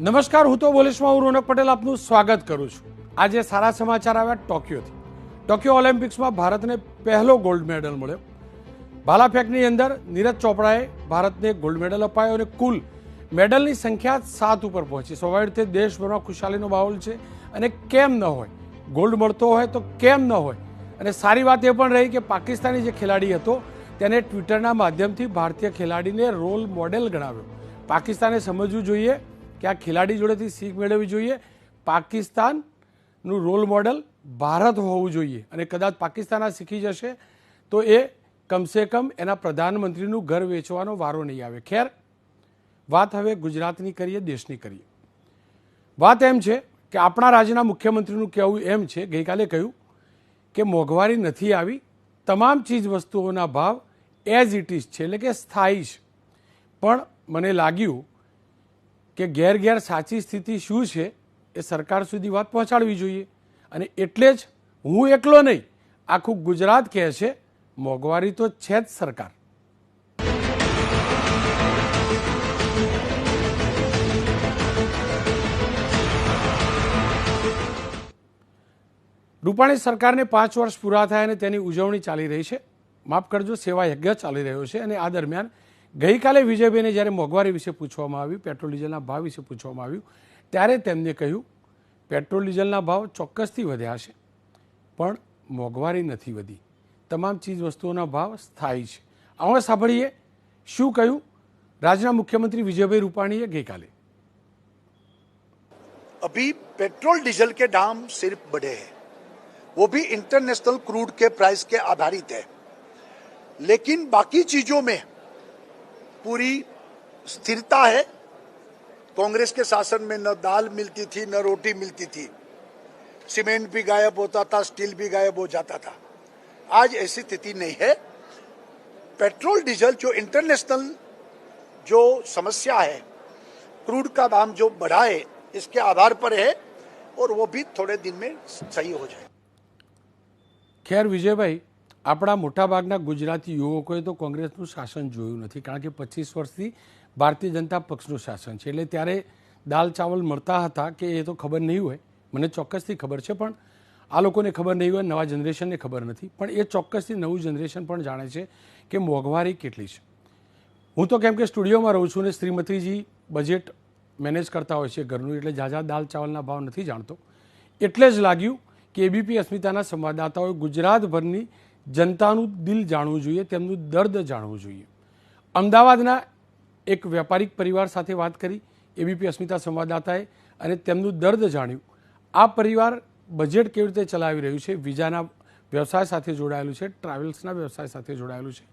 નમસ્કાર, હું તો બોલીશમાં હું રોનક પટેલ આપનું સ્વાગત કરું છું. આજે સારા સમાચાર આવ્યા ટોક્યોથી. ટોક્યો ઓલિમ્પિક્સમાં ભારતને પહેલો ગોલ્ડ મેડલ મળ્યો. ભાલાફેંકની અંદર નીરજ ચોપડાએ ભારતને ગોલ્ડ મેડલ અપાયો અને કુલ મેડલની સંખ્યા 7 ઉપર પહોંચી. સ્વાભાવિક રીતે દેશભરમાં ખુશાલીનો માહોલ છે અને કેમ ન હોય, ગોલ્ડ મળતો હોય તો કેમ ન હોય. અને સારી વાત એ પણ રહી કે પાકિસ્તાની જે ખેલાડી હતો તેને ટ્વિટરના માધ્યમથી ભારતીય ખેલાડીને રોલ મોડેલ ગણાવ્યો. પાકિસ્તાને સમજવું જોઈએ કે આ ખેલાડી જોડેથી શીખ મેળવવી જોઈએ. પાકિસ્તાનનું રોલ મોડેલ ભારત હોવું જોઈએ અને કદાચ પાકિસ્તાન આ શીખી જશે તો એ કમસે કમ એના પ્રધાનમંત્રીનું ઘર વેચવાનો વારો નહીં આવે. ખેર, વાત હવે ગુજરાતની કરીએ, દેશની કરીએ. વાત એમ છે કે આપણા રાજ્યના મુખ્યમંત્રીનું કહેવું એમ છે, ગઈકાલે કહ્યું કે મોંઘવારી નથી આવી, તમામ ચીજ વસ્તુઓના ભાવ એઝ ઇટ ઇઝ છે, એટલે કે સ્થાયી છે. પણ મને લાગ્યું કે ઘેર ઘેર સાચી સ્થિતિ શું છે એ સરકાર સુધી વાત પહોંચાડવી જોઈએ. અને એટલે જ હું એકલો નહીં, આખું ગુજરાત કહે છે મોંઘવારી તો છે જ સરકાર. રૂપાણી સરકારને 5 વર્ષ પૂરા થયા અને તેની ઉજવણી ચાલી રહી છે. માફ કરજો, સેવા યજ્ઞ ચાલી રહ્યો છે. અને આ દરમિયાન ગઈકાલે વિજયભાઈને જ્યારે મોંઘવારી વિશે પૂછવામાં આવ્યું, પેટ્રોલ ડીઝલના ભાવ વિશે પૂછવામાં આવ્યું, ત્યારે તેમને કહ્યું પેટ્રોલ ડીઝલના ભાવ ચોક્કસથી વધ્યા છે પણ મોંઘવારી નથી વધી, તમામ ચીજ વસ્તુઓના ભાવ સ્થાયી છે. આવો સાંભળીએ શું કહ્યું રાજ્યના મુખ્યમંત્રી વિજયભાઈ રૂપાણીએ ગઈકાલે. अभी पेट्रोल डीजल के दाम सिर्फ बढ़े हैं, वो भी इंटरनेशनल क्रूड के प्राइस के आधारित है, लेकिन बाकी चीजों में पूरी स्थिरता है. कांग्रेस के शासन में न दाल मिलती थी न रोटी मिलती थी, सीमेंट भी गायब होता था, स्टील भी गायब हो जाता था. आज ऐसी स्थिति नहीं है. पेट्रोल डीजल जो इंटरनेशनल जो समस्या है, क्रूड का दाम जो बढ़ा है इसके आधार पर है और वो भी थोड़े दिन में सही हो जाए. ખેર વિજયભાઈ, આપણા મોટાભાગના ગુજરાતી યુવકોએ તો કોંગ્રેસનું શાસન જોયું નથી, કારણ કે 25 વર્ષથી ભારતીય જનતા પક્ષનું શાસન છે. એટલે ત્યારે દાલ ચાવલ મળતા હતા કે એ તો ખબર નહીં હોય, મને ચોક્કસથી ખબર છે, પણ આ લોકોને ખબર નહીં હોય, નવા જનરેશનને ખબર નથી. પણ એ ચોક્કસથી નવું જનરેશન પણ જાણે છે કે મોંઘવારી કેટલી છે. હું તો કેમ કે સ્ટુડિયોમાં રહું છું ને શ્રીમતીજી બજેટ મેનેજ કરતા હોય છે ઘરનું, એટલે ઝાઝા દાલ ચાવલના ભાવ નથી જાણતો. એટલે જ લાગ્યું કે એબીપી અસ્મિતાના સંવાદદાતાઓએ ગુજરાતભરની જનતાનું દિલ જાણવું જોઈએ, તેમનું દર્દ જાણવું જોઈએ. અમદાવાદના એક વ્યાપારિક પરિવાર સાથે વાત કરી એબીપી અસ્મિતા સંવાદદાતાએ અને તેમનું દર્દ જાણ્યું. આ પરિવાર બજેટ કેવી રીતે ચલાવી રહ્યું છે, વિઝાના વ્યવસાય સાથે જોડાયેલું છે, ટ્રાવેલ્સના વ્યવસાય સાથે જોડાયેલું છે.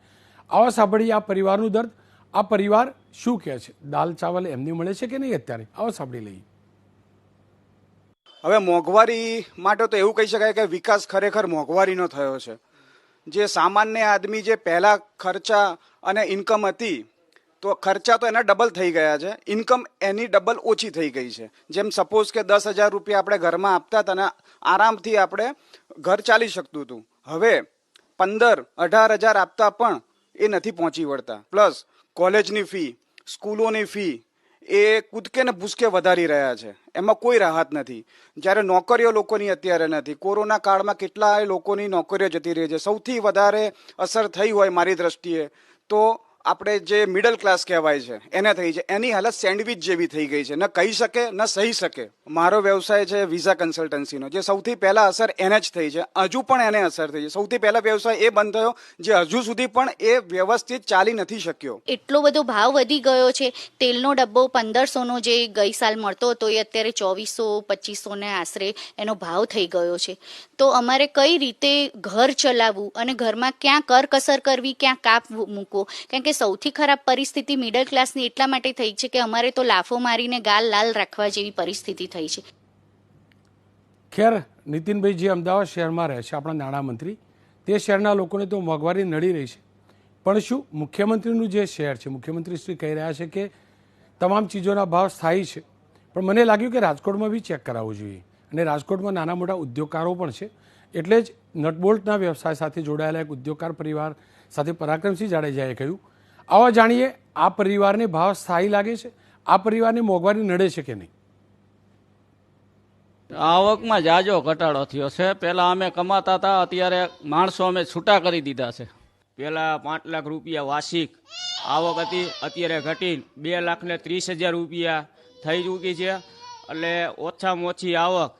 આવા સાંભળીએ આ પરિવારનું દર્દ. આ પરિવાર શું કહે છે, દાલ ચાવલ એમને મળે છે કે નહીં અત્યારે, આવો સાંભળી લઈએ. હવે મોંઘવારી માટે તો એવું કહી શકાય કે વિકાસ ખરેખર મોંઘવારીનો થયો છે. જે સામાન્ય આદમી જે પહેલા ખર્ચા અને ઇન્કમ હતી, તો ખર્ચા તો એના ડબલ થઈ ગયા છે, ઇન્કમ એની ડબલ ઓછી થઈ ગઈ છે. જેમ સપોઝ કે 10,000 રૂપિયા આપણે ઘરમાં આપતા હતા અને આરામથી આપણે ઘર ચાલી શકતું હતું. હવે 15-18 હજાર આપતા પણ એ નથી પહોંચી વળતા. પ્લસ કોલેજની ફી, સ્કૂલોની ફી એ કૂદકે ને ભૂસકે વધારી રહ્યા છે, એમાં કોઈ રાહત નથી. જ્યારે નોકરીઓ લોકોની અત્યારે નથી, કોરોના કાળમાં કેટલાય લોકોની નોકરીઓ જતી રહી છે. સૌથી વધારે અસર થઈ હોય મારી દ્રષ્ટિએ તો આપણે જે મિડલ ક્લાસ કહેવાય છે એને થઈ છે. એની હાલત સેન્ડવિચ જેવી થઈ ગઈ છે, ન કહી શકે ન સહી શકે. મારો વ્યવસાય છે વિઝા કન્સલ્ટન્સીનો, જે સૌથી પહેલા અસર એને જ થઈ છે, હજુ પણ એને અસર થઈ છે. સૌથી પહેલા વ્યવસાય એ બંધ થયો જે હજુ સુધી પણ એ વ્યવસ્થિત ચાલી નથી શક્યો. એટલો બધો ભાવ વધી ગયો છે. તેલનો ડબ્બો 1500નો જે ગઈ સાલ મળતો હતો એ અત્યારે 2400-2500 ને આશરે એનો ભાવ થઈ ગયો છે. તો અમારે કઈ રીતે ઘર ચલાવવું અને ઘરમાં ક્યાં કરકસર કરવી, ક્યાં કાપ મૂકવો, કારણ કે સૌથી ખરાબ પરિસ્થિતિ મિડલ ક્લાસની એટલા માટે થઈ છે કે અમારે તો લાફો મારીને ગાલ લાલ રાખવા જેવી પરિસ્થિતિ થઈ છે. ખેર, નીતિનભાઈ જે અમદાવાદ શહેરમાં રહે છે, આપણા નાણામંત્રી, તે શહેરના લોકોને તો મોંઘવારી નડી રહી છે. પણ શું મુખ્યમંત્રીનું જે શહેર છે, મુખ્યમંત્રી શ્રી કહી રહ્યા છે કે તમામ ચીજોના ભાવ સ્થાયી છે, પણ મને લાગ્યું કે રાજકોટમાં બી ચેક કરાવવું જોઈએ. અને રાજકોટમાં નાના મોટા ઉદ્યોગકારો પણ છે. એટલે જ નટબોલ્ટના વ્યવસાય સાથે જોડાયેલા એક ઉદ્યોગકાર પરિવાર સાથે પરાક્રમસિંહ જાડેજાએ કહ્યું, આવા જાણીએ આ પરિવારને ભાવ સ્થાયી લાગે છે, આ પરિવારને મોંઘવારી નડે છે કે નહીં. આવકમાં જાજો ઘટાડો થયો છે. પહેલાં અમે કમાતા હતા, અત્યારે માણસો અમે છૂટા કરી દીધા છે. પહેલાં 5 લાખ રૂપિયા વાર્ષિક આવક હતી, અત્યારે ઘટીને 2,30,000 રૂપિયા થઈ ચૂકી છે. એટલે ઓછામાં ઓછી આવક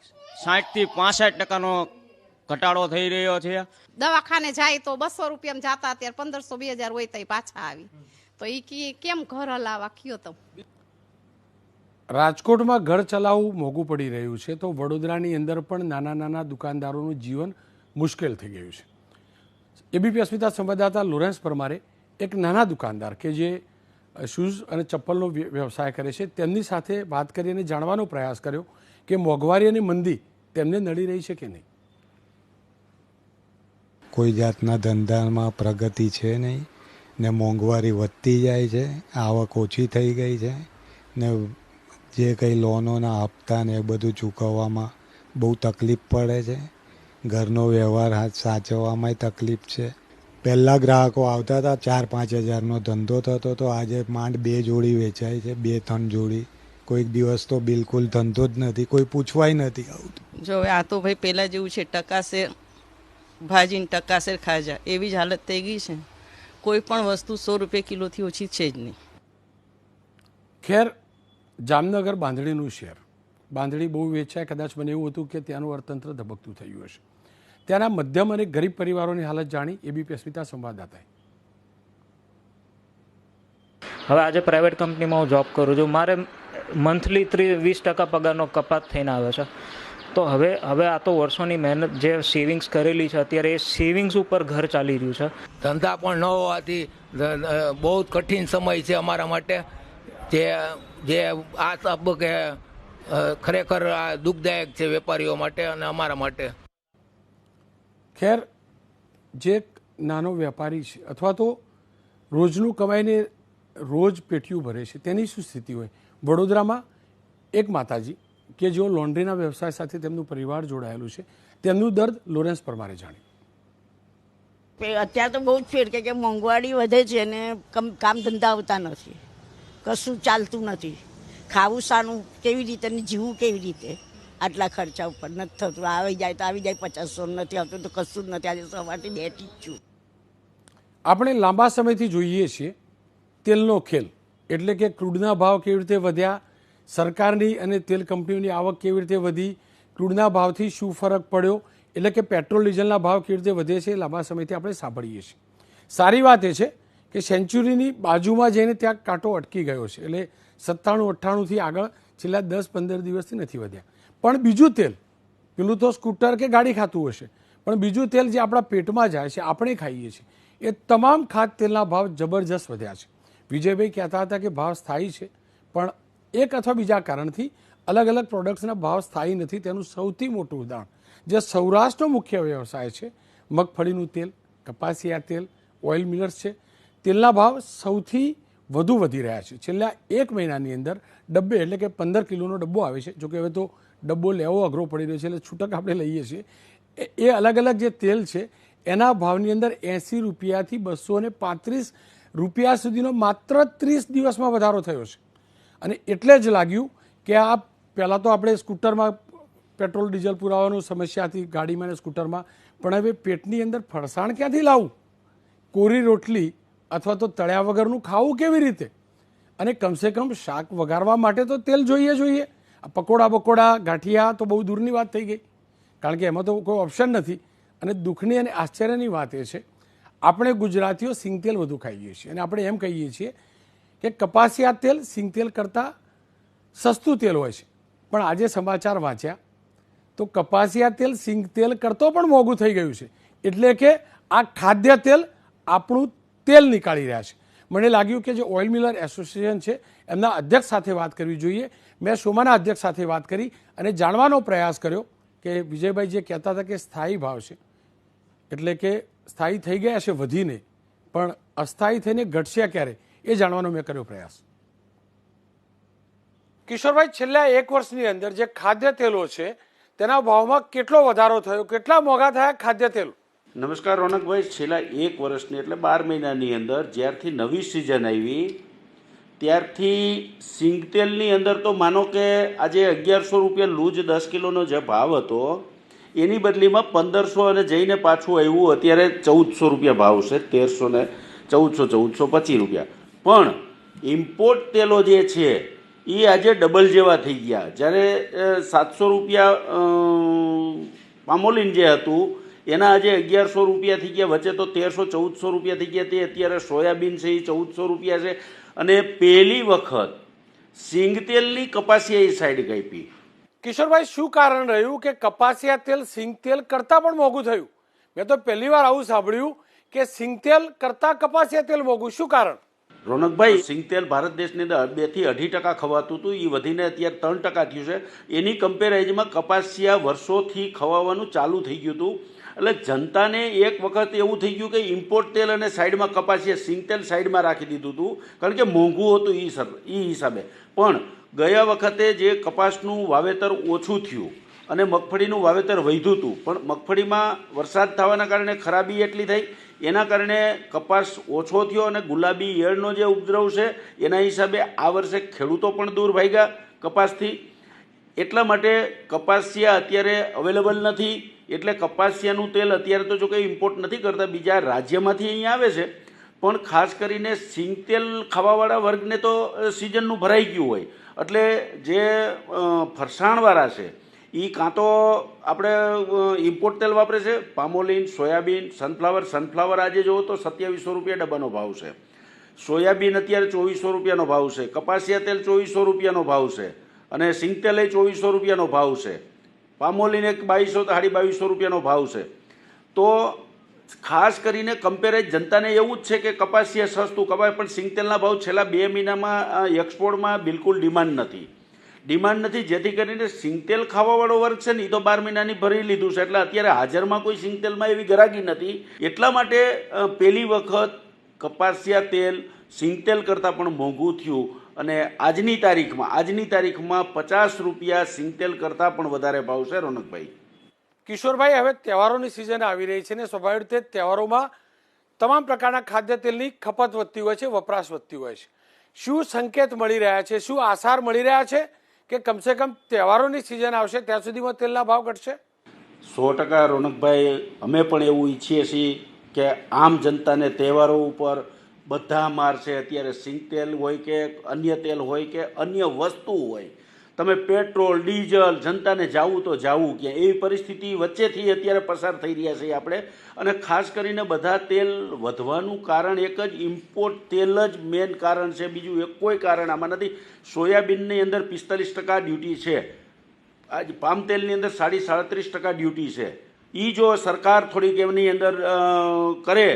60 થી 65% ઘટાડો થઈ રહ્યો છે. દવાખાને જાય તો 200 રૂપિયામાં જાતા, અત્યારે 1500-2000 હોય તો પાછા આવી, તો એ કેમ ઘર હલાવા કયો તો. રાજકોટમાં ઘર ચલાવવું મોંઘું પડી રહ્યું છે, તો વડોદરાની અંદર પણ નાના નાના દુકાનદારોનું જીવન મુશ્કેલ થઈ ગયું છે. એબીપી અસ્મિતા સંવાદદાતા લોરેન્સ પરમારે એક નાના દુકાનદાર કે જે શૂઝ અને ચપ્પલનો વ્યવસાય કરે છે તેમની સાથે વાત કરીને જાણવાનો પ્રયાસ કર્યો કે મોંઘવારી અને મંદી તેમને નડી રહી છે કે નહીં. કોઈ જાતના ધંધામાં પ્રગતિ છે નહીં ને મોંઘવારી વધતી જાય છે, આવક ઓછી થઈ ગઈ છે ને જે કંઈ લોનોના હપ્તા ને એ બધું ચૂકવવામાં બહુ તકલીફ પડે છે. ઘરનો વ્યવહાર સાચવવામાં તકલીફ છે. પહેલાં ગ્રાહકો આવતા હતા, 4-5 હજારનો ધંધો થતો તો આજે માંડ 2 જોડી વેચાય છે, 2-3 જોડી. કોઈક દિવસ તો બિલકુલ ધંધો જ નથી, કોઈ પૂછવાય નથી આવતું. જો હવે આ તો ભાઈ પહેલાં જેવું છે, ટકાશેર ભાજીને ટકાશેર ખાજા એવી જ હાલત થઈ ગઈ છે. કોઈ પણ વસ્તુ 100 રૂપિયા કિલોથી ઓછી છે જ નહીં. ખેર, જામનગર બાંધણીનું શહેર, બાંધણી બહુ વેચાય, કદાચ મને એવું હતું કે ત્યાંનું અર્થતંત્ર ધબકતું થયું હશે. ત્યાંના મધ્યમ અને ગરીબ પરિવારોની હાલત જાણી એબીપી અસ્મિતા સંવાદદાતાએ. હવે આજે પ્રાઇવેટ કંપનીમાં હું જોબ કરું છું, મારે મંથલી 20% પગારનો કપાત થઈને આવે છે. તો હવે આ તો વર્ષોની મહેનત જે સેવિંગ્સ કરેલી છે, અત્યારે એ સેવિંગ્સ ઉપર ઘર ચાલી રહ્યું છે. ધંધા પણ ન હોવાથી બહુ જ કઠિન સમય છે અમારા માટે. જે આ તબક્કે ખરેખર આ દુઃખદાયક છે વેપારીઓ માટે અને અમારા માટે. ખેર, જે નાનો વેપારી છે અથવા તો રોજનું કમાઈને રોજ પેટીયું ભરે છે તેની શું સ્થિતિ હોય. વડોદરામાં એક માતાજી કે જેઓ લોન્ડ્રીના વ્યવસાય સાથે તેમનું પરિવાર જોડાયેલું છે, તેમનું દર્દ લોરેન્સ પરમારે જાણ્યું. અત્યારે તો બહુ જ ફેર કે મોંઘવારી વધે છે ને કામ ધંધા આવતા નથી, કશું ચાલતું નથી. ખાવું શાનું, કેવી રીતે ને જીવવું કેવી રીતે આટલા ખર્ચા ઉપર નથી થતું. આવી જાય તો આવી જાય 500, નથી આવતું તો કશું જ નથી. આજે સવારથી બેઠી જ છું. આપણે લાંબા સમયથી જોઈએ છીએ તેલનો ખેલ, એટલે કે ક્રૂડના ભાવ કેવી રીતે વધ્યા, સરકારની અને તેલ કંપનીઓની આવક કેવી રીતે વધી, ક્રૂડના ભાવથી શું ફરક પડ્યો, એટલે કે પેટ્રોલ ડીઝલના ભાવ કેવી રીતે વધે છે, લાંબા સમયથી આપણે સાંભળીએ છીએ. સારી વાત એ છે કે સેન્ચુરીની બાજુમાં જઈને ત્યાં કાંટો અટકી ગયો છે, એટલે 97-98થી આગળ છેલ્લા 10-15 દિવસથી નથી વધ્યા. પણ બીજું તેલ, પેલું તો સ્કૂટર કે ગાડી ખાતું હશે, પણ બીજું તેલ જે આપણા પેટમાં જાય છે, આપણે ખાઈએ છીએ, એ તમામ ખાદ્ય તેલના ભાવ જબરજસ્ત વધ્યા છે. વિજયભાઈ કહેતા હતા કે ભાવ સ્થાયી છે, પણ એક અથવા બીજા કારણથી અલગ અલગ પ્રોડક્ટ્સના ભાવ સ્થાયી નથી. તેનું સૌથી મોટું ઉદાહરણ જે સૌરાષ્ટ્રનો મુખ્ય વ્યવસાય છે, મગફળીનું તેલ, કપાસિયા તેલ, ઓઇલ મિલર્સ છે, તેલના ભાવ સૌથી વધુ વધી રહ્યા છે. છેલ્લા 1 મહિનાની અંદર ડબ્બે, એટલે કે 15 કિલોનો ડબ્બો આવે છે, જોકે હવે તો ડબ્બો લેવો અઘરો પડી રહ્યો છે, એટલે છૂટક આપણે લઈએ છીએ. એ અલગ અલગ જે તેલ છે એના ભાવની અંદર 80 રૂપિયાથી 235 રૂપિયા સુધીનો માત્ર 30 દિવસમાં વધારો થયો છે. અને એટલે જ લાગ્યું કે આ પહેલાં તો આપણે સ્કૂટરમાં પેટ્રોલ ડીઝલ પુરાવાની સમસ્યા હતી, ગાડીમાં અને સ્કૂટરમાં, પણ હવે પેટની અંદર ફરસાણ ક્યાંથી લાવવું, કોરી રોટલી અથવા તો તળ્યા વગરનું ખાવું કેવી રીતે, અને કમસે કમ શાક વઘારવા માટે તો તેલ જોઈએ. પકોડા ગાંઠિયા તો બહુ દૂરની વાત થઈ ગઈ, કારણ કે એમાં તો કોઈ ઓપ્શન નથી. અને દુઃખની અને આશ્ચર્યની વાત એ છે, આપણે ગુજરાતીઓ સિંગતેલ વધુ ખાઈએ છીએ અને આપણે એમ કહીએ છીએ કે કપાસિયા તેલ સિંગતેલ કરતાં સસ્તું તેલ હોય છે. પણ આજે સમાચાર વાંચ્યા તો કપાસિયા તેલ સિંગતેલ કરતો પણ મોંઘું થઈ ગયું છે. એટલે કે આ ખાદ્ય તેલ આપણું તેલ નીકાળી રહ્યા છે. મને લાગ્યું કે જે ઓઇલ મિલર એસોસિએશન છે એમના અધ્યક્ષ સાથે વાત કરવી જોઈએ. મેં સોમાના અધ્યક્ષ સાથે વાત કરી અને જાણવાનો પ્રયાસ કર્યો કે વિજયભાઈ જે કહેતા હતા કે સ્થાયી ભાવ છે, એટલે કે સ્થાયી થઈ ગયા છે વધીને, પણ અસ્થાયી થઈને ઘટશે ક્યારે, એ જાણવાનો મેં કર્યો પ્રયાસ. કિશોરભાઈ, છેલ્લા 1 વર્ષની અંદર જે ખાદ્ય તેલો છે તેના ભાવમાં કેટલો વધારો થયો, કેટલા મોંઘા થયા ખાદ્ય તેલ? નમસ્કાર રોનકભાઈ, છેલ્લા 1 વર્ષની એટલે 12 મહિનાની અંદર જ્યારથી નવી સિઝન આવી ત્યારથી સિંગતેલની અંદર તો માનો કે આજે 1100 રૂપિયા લૂજ 10 કિલોનો જે ભાવ હતો એની બદલીમાં 1500 અને જઈને પાછું આવ્યું અત્યારે 1400 રૂપિયા ભાવ છે, 1300 ને 1425 રૂપિયા. પણ ઇમ્પોર્ટ તેલો જે છે એ આજે ડબલ જેવા થઈ ગયા. જ્યારે 700 રૂપિયા પામોલીન જે હતું એના આજે 1100 રૂપિયા થઈ ગયા, વચ્ચે તો 1300-1400 રૂપિયા થઈ ગયા. તે અત્યારે સોયાબીન છે એ 1400 રૂપિયા છે. અને પહેલી વખત સિંગતેલની કપાસિયા સાઈડ કાપી. કિશોરભાઈ, શું કારણ રહ્યું કે કપાસિયા તેલ સિંગતેલ કરતાં પણ મોંઘું થયું? મેં તો પહેલી વાર આવું સાંભળ્યું કે સિંગતેલ કરતાં કપાસિયા તેલ મોંઘું. શું કારણ? રોનકભાઈ, સિંગતેલ ભારત દેશની અંદર 2 થી 2.5% ખવાતું હતું, એ વધીને અત્યારે 3% થયું છે. એની કમ્પેરિઝનમાં કપાસિયા વર્ષોથી ખવાવાનું ચાલુ થઈ ગયું હતું. એટલે જનતાને એક વખત એવું થઈ ગયું કે ઇમ્પોર્ટ તેલ અને સાઈડમાં કપાસિયા સિંગતેલ સાઈડમાં રાખી દીધું હતું, કારણ કે મોંઘું હતું એ હિસાબે. પણ ગયા વખતે જે કપાસનું વાવેતર ઓછું થયું અને મગફળીનું વાવેતર વધ્યું હતું, પણ મગફળીમાં વરસાદ થવાના કારણે ખરાબી એટલી થઈ, એના કારણે કપાસ ઓછો થયો અને ગુલાબી ઈયળનો જે ઉપદ્રવ છે એના હિસાબે આ વર્ષે ખેડૂતો પણ દૂર ભાગ્યા કપાસથી. એટલા માટે કપાસિયા અત્યારે અવેલેબલ નથી. એટલે કપાસિયાનું તેલ અત્યારે તો જો કંઈ ઇમ્પોર્ટ નથી કરતા, બીજા રાજ્યમાંથી અહીંયા આવે છે. પણ ખાસ કરીને સિંગતેલ ખાવાવાળા વર્ગને તો સિઝનનું ભરાઈ ગયું હોય, એટલે જે ફરસાણવાળા છે એ કાં તો આપણે ઇમ્પોર્ટ તેલ વાપરે છે, પામોલીન, સોયાબીન, સનફ્લાવર આજે જુઓ તો 2700 રૂપિયા ડબ્બાનો ભાવ છે, સોયાબીન અત્યારે 2400 રૂપિયાનો ભાવ છે, કપાસિયા તેલ 2400 રૂપિયાનો ભાવ છે, અને સિંગતેલ 2400 રૂપિયાનો ભાવ છે, પામોલીન એક 2200-2200 રૂપિયાનો ભાવ છે. તો ખાસ કરીને કમ્પેરેજ જનતાને એવું જ છે કે કપાસિયા સસ્તું કપાય, પણ સિંગતેલના ભાવ છેલ્લા 2 મહિનામાં એક્સપોર્ટમાં બિલકુલ ડિમાન્ડ નથી, જેથી કરીને સિંગતેલ ખાવાવાળો વર્ગ છે ને એ તો 12 મહિનાની ભરી લીધું છે. એટલે અત્યારે હાજરમાં કોઈ સિંગતેલમાં એવી ગરાગી નથી. એટલા માટે પહેલી વખત કપાસિયા તેલ સિંગતેલ કરતાં પણ મોંઘું થયું. અને આજની તારીખમાં 50 રૂપિયા સિંગતેલ કરતાં પણ વધારે ભાવ છે. રોનકભાઈ, કિશોરભાઈ, હવે તહેવારોની સિઝન આવી રહી છે ને સ્વાભાવિક રીતે તહેવારોમાં તમામ પ્રકારના ખાદ્ય તેલની ખપત વધતી હોય છે, વપરાશ વધતી હોય છે. શું સંકેત મળી રહ્યા છે, શું આસાર મળી રહ્યા છે કે કમસે કમ તહેવારોની સિઝન આવશે ત્યાં સુધીમાં તેલના ભાવ ઘટશે? 100% રોનકભાઈ, અમે પણ એવું ઈચ્છીએ છીએ કે આમ જનતાને તહેવારો ઉપર બધા મારશે. અત્યારે સિંગતેલ હોય કે અન્ય તેલ હોય કે અન્ય વસ્તુ હોય, તમે પેટ્રોલ ડીઝલ જનતાને જાવું તો જાવું ક્યાં, એવી પરિસ્થિતિ વચ્ચેથી અત્યારે પસાર થઈ રહ્યા છીએ આપણે. અને ખાસ કરીને બધા તેલ વધવાનું કારણ એક જ ઇમ્પોર્ટ તેલ જ મેઇન કારણ છે, બીજું એક કોઈ કારણ આમાં નથી. સોયાબીનની અંદર 45% ડ્યુટી છે, આજ પામ તેલની અંદર 37% ડ્યુટી છે. એ જો સરકાર થોડીક એમની અંદર કરે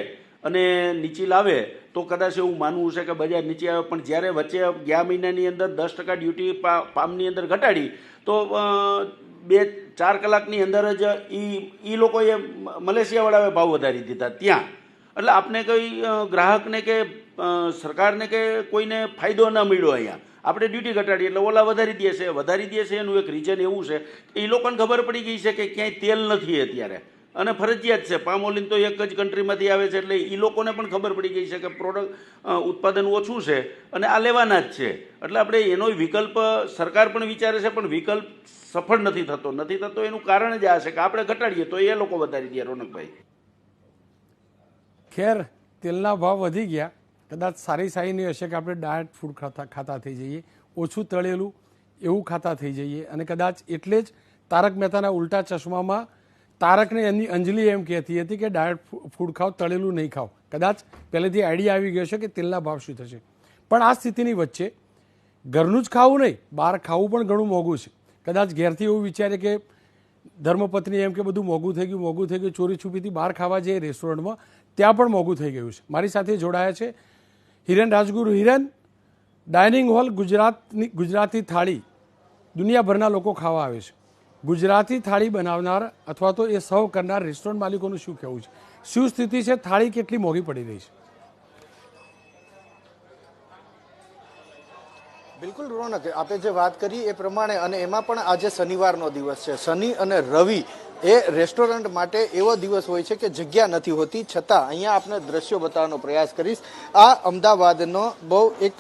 અને નીચી લાવે તો કદાચ એવું માનવું છે કે બજાર નીચે આવે. પણ જ્યારે વચ્ચે ગયા મહિનાની અંદર 10% ડ્યુટી પામની અંદર ઘટાડી તો 2-4 કલાકની અંદર જ એ લોકોએ મલેશિયાવાળાએ ભાવ વધારી દીધા ત્યાં. એટલે આપણે કોઈ ગ્રાહકને કે સરકારને કે કોઈને ફાયદો ન મળ્યો. અહીંયા આપણે ડ્યુટી ઘટાડી એટલે ઓલા વધારી દે છે. એનું એક રીઝન એવું છે કે એ લોકોને ખબર પડી ગઈ છે કે ક્યાંય તેલ નથી અત્યારે, અને ફરજિયાત છે. પામોલીન તો એક જ કન્ટ્રીમાંથી આવે છે, એટલે એ લોકોને પણ ખબર પડી ગઈ છે કે પ્રોડક્ટ ઉત્પાદન ઓછું છે અને આ લેવાના જ છે. એટલે આપણે એનો વિકલ્પ સરકાર પણ વિચારે છે, પણ વિકલ્પ સફળ નથી થતો. એનું કારણ જ આ છે કે આપણે ઘટાડીએ તો એ લોકો વધારી દે. રોનકભાઈ, ખેર, તેલના ભાવ વધી ગયા, કદાચ સારી નહીં હશે કે આપણે ડાયટ ફૂડ ખાતા થઈ જઈએ, ઓછું તળેલું એવું ખાતા થઈ જઈએ. અને કદાચ એટલે જ તારક મહેતાના ઉલ્ટા ચશ્મામાં તારકને એની અંજલિ એમ કહેતી હતી કે ડાયટ ફૂડ ખાઓ, તળેલું નહીં ખાઓ. કદાચ પહેલેથી આઈડિયા આવી ગયો છે કે તેલના ભાવ શું થશે. પણ આ સ્થિતિની વચ્ચે ઘરનું જ ખાવું નહીં, બહાર ખાવું પણ ઘણું મોંઘું છે. કદાચ ઘેરથી એવું વિચારે કે ધર્મપત્ની એમ કે બધું મોંઘું થઈ ગયું, ચોરી છુપીથી બહાર ખાવા જઈએ રેસ્ટોરન્ટમાં, ત્યાં પણ મોંઘું થઈ ગયું છે. મારી સાથે જોડાયા છે હિરેન રાજગુરુ. હિરેન, ડાઇનિંગ હોલ ગુજરાતી થાળી દુનિયાભરના લોકો ખાવા આવે છે. ગુજરાતી થાળી બનાવનાર અથવા તો એ સર્વ કરનાર રેસ્ટોરન્ટ માલિકોનું શું કહેવું છે? શું સ્થિતિ છે? થાળી કેટલી મોંઘી પડી રહી છે? બિલકુલ રોનક, આપણે જે વાત કરી એ પ્રમાણે, અને એમાં પણ આજે શનિવારનો દિવસ છે. શનિ અને રવિ એ રેસ્ટોરન્ટ માટે એવો દિવસ હોય છે કે જગ્યા નથી હોતી. છતાં અહીંયા આપણે દ્રશ્યો બતાવવાનો પ્રયાસ કરીશ. આ અમદાવાદનો બહુ એક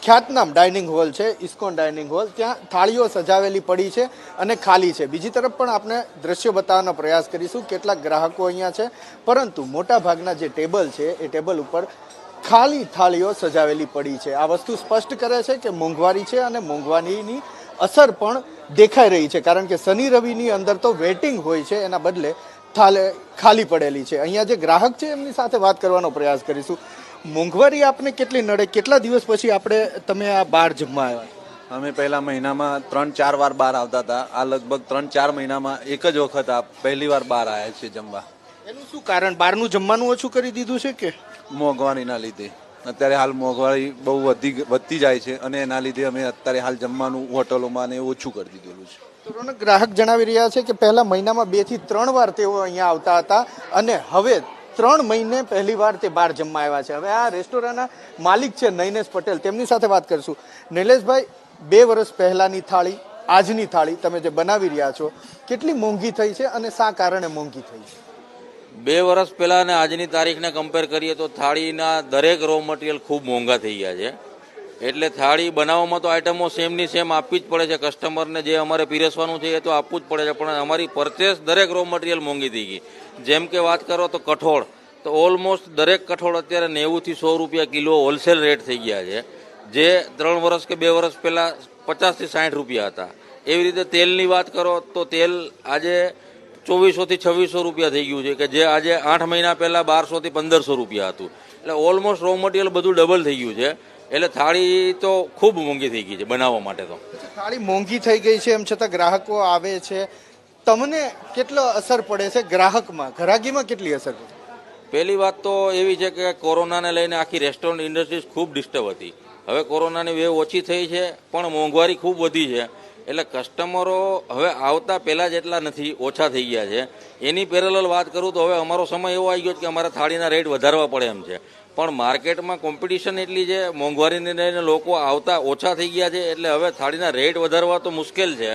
ખ્યાતનામ ડાઇનિંગ હોલ છે, ઇસ્કોન ડાઇનિંગ હોલ, ત્યાં થાળીઓ સજાવેલી પડી છે અને ખાલી છે. બીજી તરફ પણ આપણે દ્રશ્ય બતાવવાનો પ્રયાસ કરીશું. કેટલાક ગ્રાહકો અહીંયા છે, પરંતુ મોટા ભાગના જે ટેબલ છે એ ટેબલ ઉપર ખાલી થાળીઓ સજાવેલી પડી છે. આ વસ્તુ સ્પષ્ટ કરે છે કે મોંઘવારી છે અને મોંઘવારીની અસર પણ દેખાઈ રહી છે, કારણ કે શનિ રવિની અંદર તો વેઇટિંગ હોય છે, એના બદલે ખાલી પડેલી છે. અહીંયા જે ગ્રાહક છે એમની સાથે વાત કરવાનો પ્રયાસ કરીશું. મોંઘવારી આપને કેટલી નડે? કેટલા દિવસ પછી તમે આ બહાર જમવા આવ્યા? અમે પહેલા મહિનામાં 3-4 વાર બહાર આવતા હતા. આ લગભગ 3-4 મહિનામાં એક જ વખત આ પહેલી વાર બહાર આવ્યા છીએ જમવા. એનું શું કારણ? બહારનું જમવાનું ઓછું કરી દીધું છે કે મોંઘવારીના લીધે? અત્યારે હાલ મોંઘવારી બહુ વધતી જાય છે અને એના લીધે અમે અત્યારે હાલ જમવાનું હોટલોમાં ને ઓછું કરી દીધેલું છે. તો રોનક, ગ્રાહક જણાવી રહ્યા છે કે પહેલા મહિનામાં 2 થી 3 વાર તેઓ અહીંયા આવતા હતા અને હવે 3 મહિને પહેલી વાર તે બહાર જમવા આવ્યા છે. હવે આ રેસ્ટોરન્ટના માલિક છે નૈનેશ પટેલ, તેમની સાથે વાત કરીશું. નૈલેશભાઈ, 2 વર્ષ પહેલાની થાળી, આજની થાળી તમે જે બનાવી રહ્યા છો, કેટલી મોંઘી થઈ છે અને શા કારણે મોંઘી થઈ છે? 2 વર્ષ પહેલા અને આજની તારીખને કમ્પેર કરીએ તો થાળીના દરેક રો મટીરિયલ ખૂબ મોંઘા થઈ ગયા છે. એટલે થાળી બનાવવામાં તો આઈટમો સેમની સેમ આપવી જ પડે છે. કસ્ટમરને જે અમારે પીરસવાનું છે એ તો આપવું જ પડે છે, પણ અમારી પરચેસ દરેક રો મટીરિયલ મોંઘી થઈ ગઈ. જેમ કે વાત કરો તો કઠોળ, તો ઓલમોસ્ટ દરેક કઠોળ અત્યારે 90 થી 100 રૂપિયા કિલો હોલસેલ રેટ થઈ ગયા છે, જે 3 વર્ષ કે 2 વર્ષ પહેલા 50 થી 60 રૂપિયા હતા. એવી રીતે તેલની વાત કરો તો તેલ આજે 2400 થી 2600 રૂપિયા થઈ ગયું છે, કે જે આજે 8 મહિના પહેલા 1200 થી 1500 રૂપિયા હતું. એટલે ઓલમોસ્ટ રો મટીરિયલ બધું ડબલ થઈ ગયું છે. એટલે થાળી તો ખૂબ મોંઘી થઈ ગઈ છે બનાવવા માટે. તો થાળી મોંઘી થઈ ગઈ છે, એમ છતાં ગ્રાહકો આવે છે. તમને કેટલો અસર પડે છે ગ્રાહકમાં, ઘરાગીમાં કેટલી અસર પડે? પહેલી વાત તો એવી છે કે કોરોનાને લઈને આખી રેસ્ટોરન્ટ ઇન્ડસ્ટ્રી ખૂબ ડિસ્ટર્બ હતી. હવે કોરોનાની વેવ ઓછી થઈ છે, પણ મોંઘવારી ખૂબ વધી છે. એટલે કસ્ટમરો હવે આવતા પહેલાં જેટલા નથી, ઓછા થઈ ગયા છે. એની પેરેલલ વાત કરું તો હવે અમારો સમય એવો આવી ગયો છે કે અમારે થાળીના રેટ વધારવા પડે એમ છે. પણ માર્કેટમાં કોમ્પિટિશન એટલી છે, મોંઘવારીને લઈને લોકો આવતા ઓછા થઈ ગયા છે. એટલે હવે થાળીના રેટ વધારવા તો મુશ્કેલ છે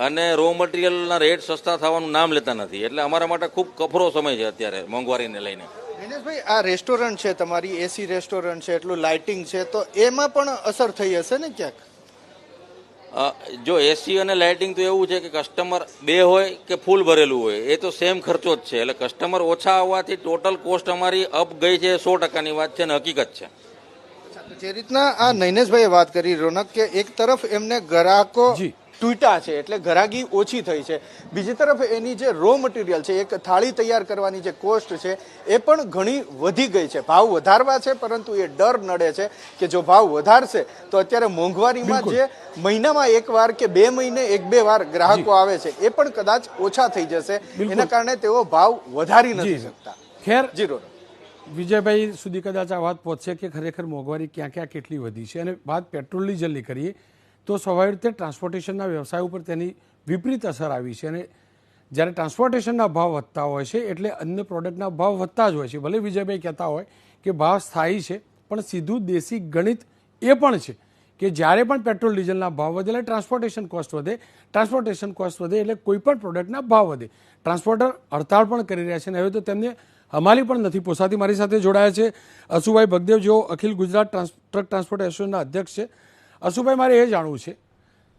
અને રો મટીરિયલના રેટ સસ્તા થવાનું નામ લેતા નથી. એટલે અમારા માટે ખૂબ કફરો સમય છે અત્યારે મોંઘવારીને લઈને. દિનેશભાઈ, આ રેસ્ટોરન્ટ છે તમારી, એસી રેસ્ટોરન્ટ છે, એટલું લાઇટિંગ છે, તો એમાં પણ અસર થઈ હશે ને ક્યાંક? જો એસી અને લાઇટિંગ તો એવું છે કે કસ્ટમર 2 હોય કે ફૂલ ભરેલું હોય એ તો સેમ ખર્ચો જ છે. એટલે કસ્ટમર ઓછા આવવાથી ટોટલ કોસ્ટ અમારી અપ ગઈ છે. 100%ની વાત છે અને હકીકત છે. જે રીતના આ નૈનેશભાઈએ વાત કરી રોનક, કે એક તરફ એમને ગ્રાહકો તૂટ્યા છે એટલે ગ્રાહકી ઓછી થઈ છે, બીજી તરફ એની જે રો મટીરિયલ છે, એક થાળી તૈયાર કરવાની જે કોસ્ટ છે એ પણ ઘણી વધી ગઈ છે. ભાવ વધારવા છે, પરંતુ એ ડર નડે છે કે જો ભાવ વધારશે તો અત્યારે મોંઘવારીમાં જે મહિનામાં 1 વાર કે 2 મહિને 1-2 વાર ગ્રાહકો આવે છે એ પણ કદાચ ઓછા થઈ જશે. એના કારણે તેઓ ભાવ વધારી નથી શકતા. ખેર, વિજયભાઈ સુધી કદાચ આ વાત પહોંચશે કે ખરેખર મોંઘવારી ક્યાં ક્યાં કેટલી વધી છે. અને વાત પેટ્રોલ ડીઝલની કરીએ તો સ્વાભાવિક રીતે ટ્રાન્સપોર્ટેશનના વ્યવસાય ઉપર તેની વિપરીત અસર આવી છે. અને જ્યારે ટ્રાન્સપોર્ટેશનના ભાવ વધતા હોય છે એટલે અન્ય પ્રોડક્ટના ભાવ વધતા જ હોય છે. ભલે વિજયભાઈ કહેતા હોય કે ભાવ સ્થાયી છે, પણ સીધું દેશી ગણિત એ પણ છે કે જ્યારે પણ પેટ્રોલ ડીઝલના ભાવ વધે એટલે ટ્રાન્સપોર્ટેશન કોસ્ટ વધે, ટ્રાન્સપોર્ટેશન કોસ્ટ વધે એટલે કોઈ પણ પ્રોડક્ટના ભાવ વધે. ટ્રાન્સપોર્ટર હડતાળ પણ કરી રહ્યા છે અને હવે તો તેમને હમાલી પણ નથી પોસાતી. મારી સાથે જોડાયા છે અશુભાઈ ભગદેવ, જેઓ અખિલ ગુજરાત ટ્રક ટ્રાન્સપોર્ટ એસોસિએશનના અધ્યક્ષ છે. અશુભાઈ, મારે એ જાણવું છે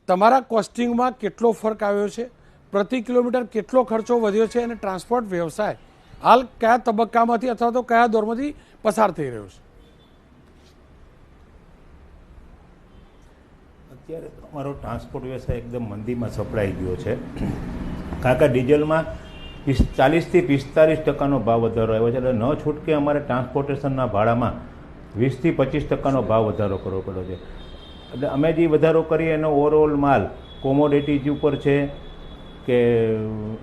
તમારા કોસ્ટિંગમાં કેટલો ફરક આવ્યો છે, પ્રતિ કિલોમીટર કેટલો ખર્ચો વધ્યો છે અને ટ્રાન્સપોર્ટ વ્યવસાય હાલ કયા તબક્કામાંથી અથવા તો કયા દોરમાંથી પસાર થઈ રહ્યો છે? અત્યારે અમારો ટ્રાન્સપોર્ટ વ્યવસાય એકદમ મંદીમાં સપડાઈ ગયો છે. કારણ કે ડીઝલમાં 40 થી 45% ભાવ વધારો આવ્યો છે. એટલે ન છૂટકે અમારે ટ્રાન્સપોર્ટેશનના ભાડામાં 20 થી 25% ભાવ વધારો કરવો પડ્યો છે. એટલે અમે જે વધારો કરીએ એનો ઓવરઓલ માલ કોમોડિટીઝ ઉપર છે કે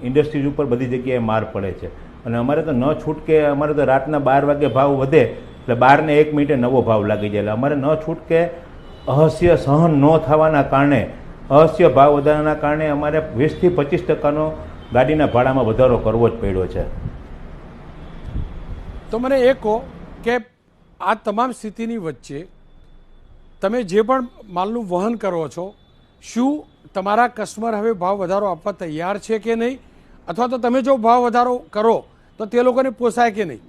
ઇન્ડસ્ટ્રીઝ ઉપર બધી જગ્યાએ માર પડે છે. અને અમારે તો ન છૂટકે અમારે તો રાતના 12 વાગે ભાવ વધે એટલે 12 ને 1 મિનિટે નવો ભાવ લાગી જાય. એટલે અમારે ન છૂટકે અહસ્ય સહન ન થવાના કારણે, અહસ્ય ભાવ વધારાના કારણે અમારે 20 થી 25% ગાડીના ભાડામાં વધારો કરવો જ પડ્યો છે. તો મને એ કહો કે આ તમામ સ્થિતિની વચ્ચે તમે જે પણ માલનું વહન કરો છો, શું તમારા કસ્ટમર હવે ભાવ વધારો આપવા તૈયાર છે કે નહીં, અથવા તો તમે જો ભાવ વધારો કરો તો તે લોકોને પોસાય કે નહીં?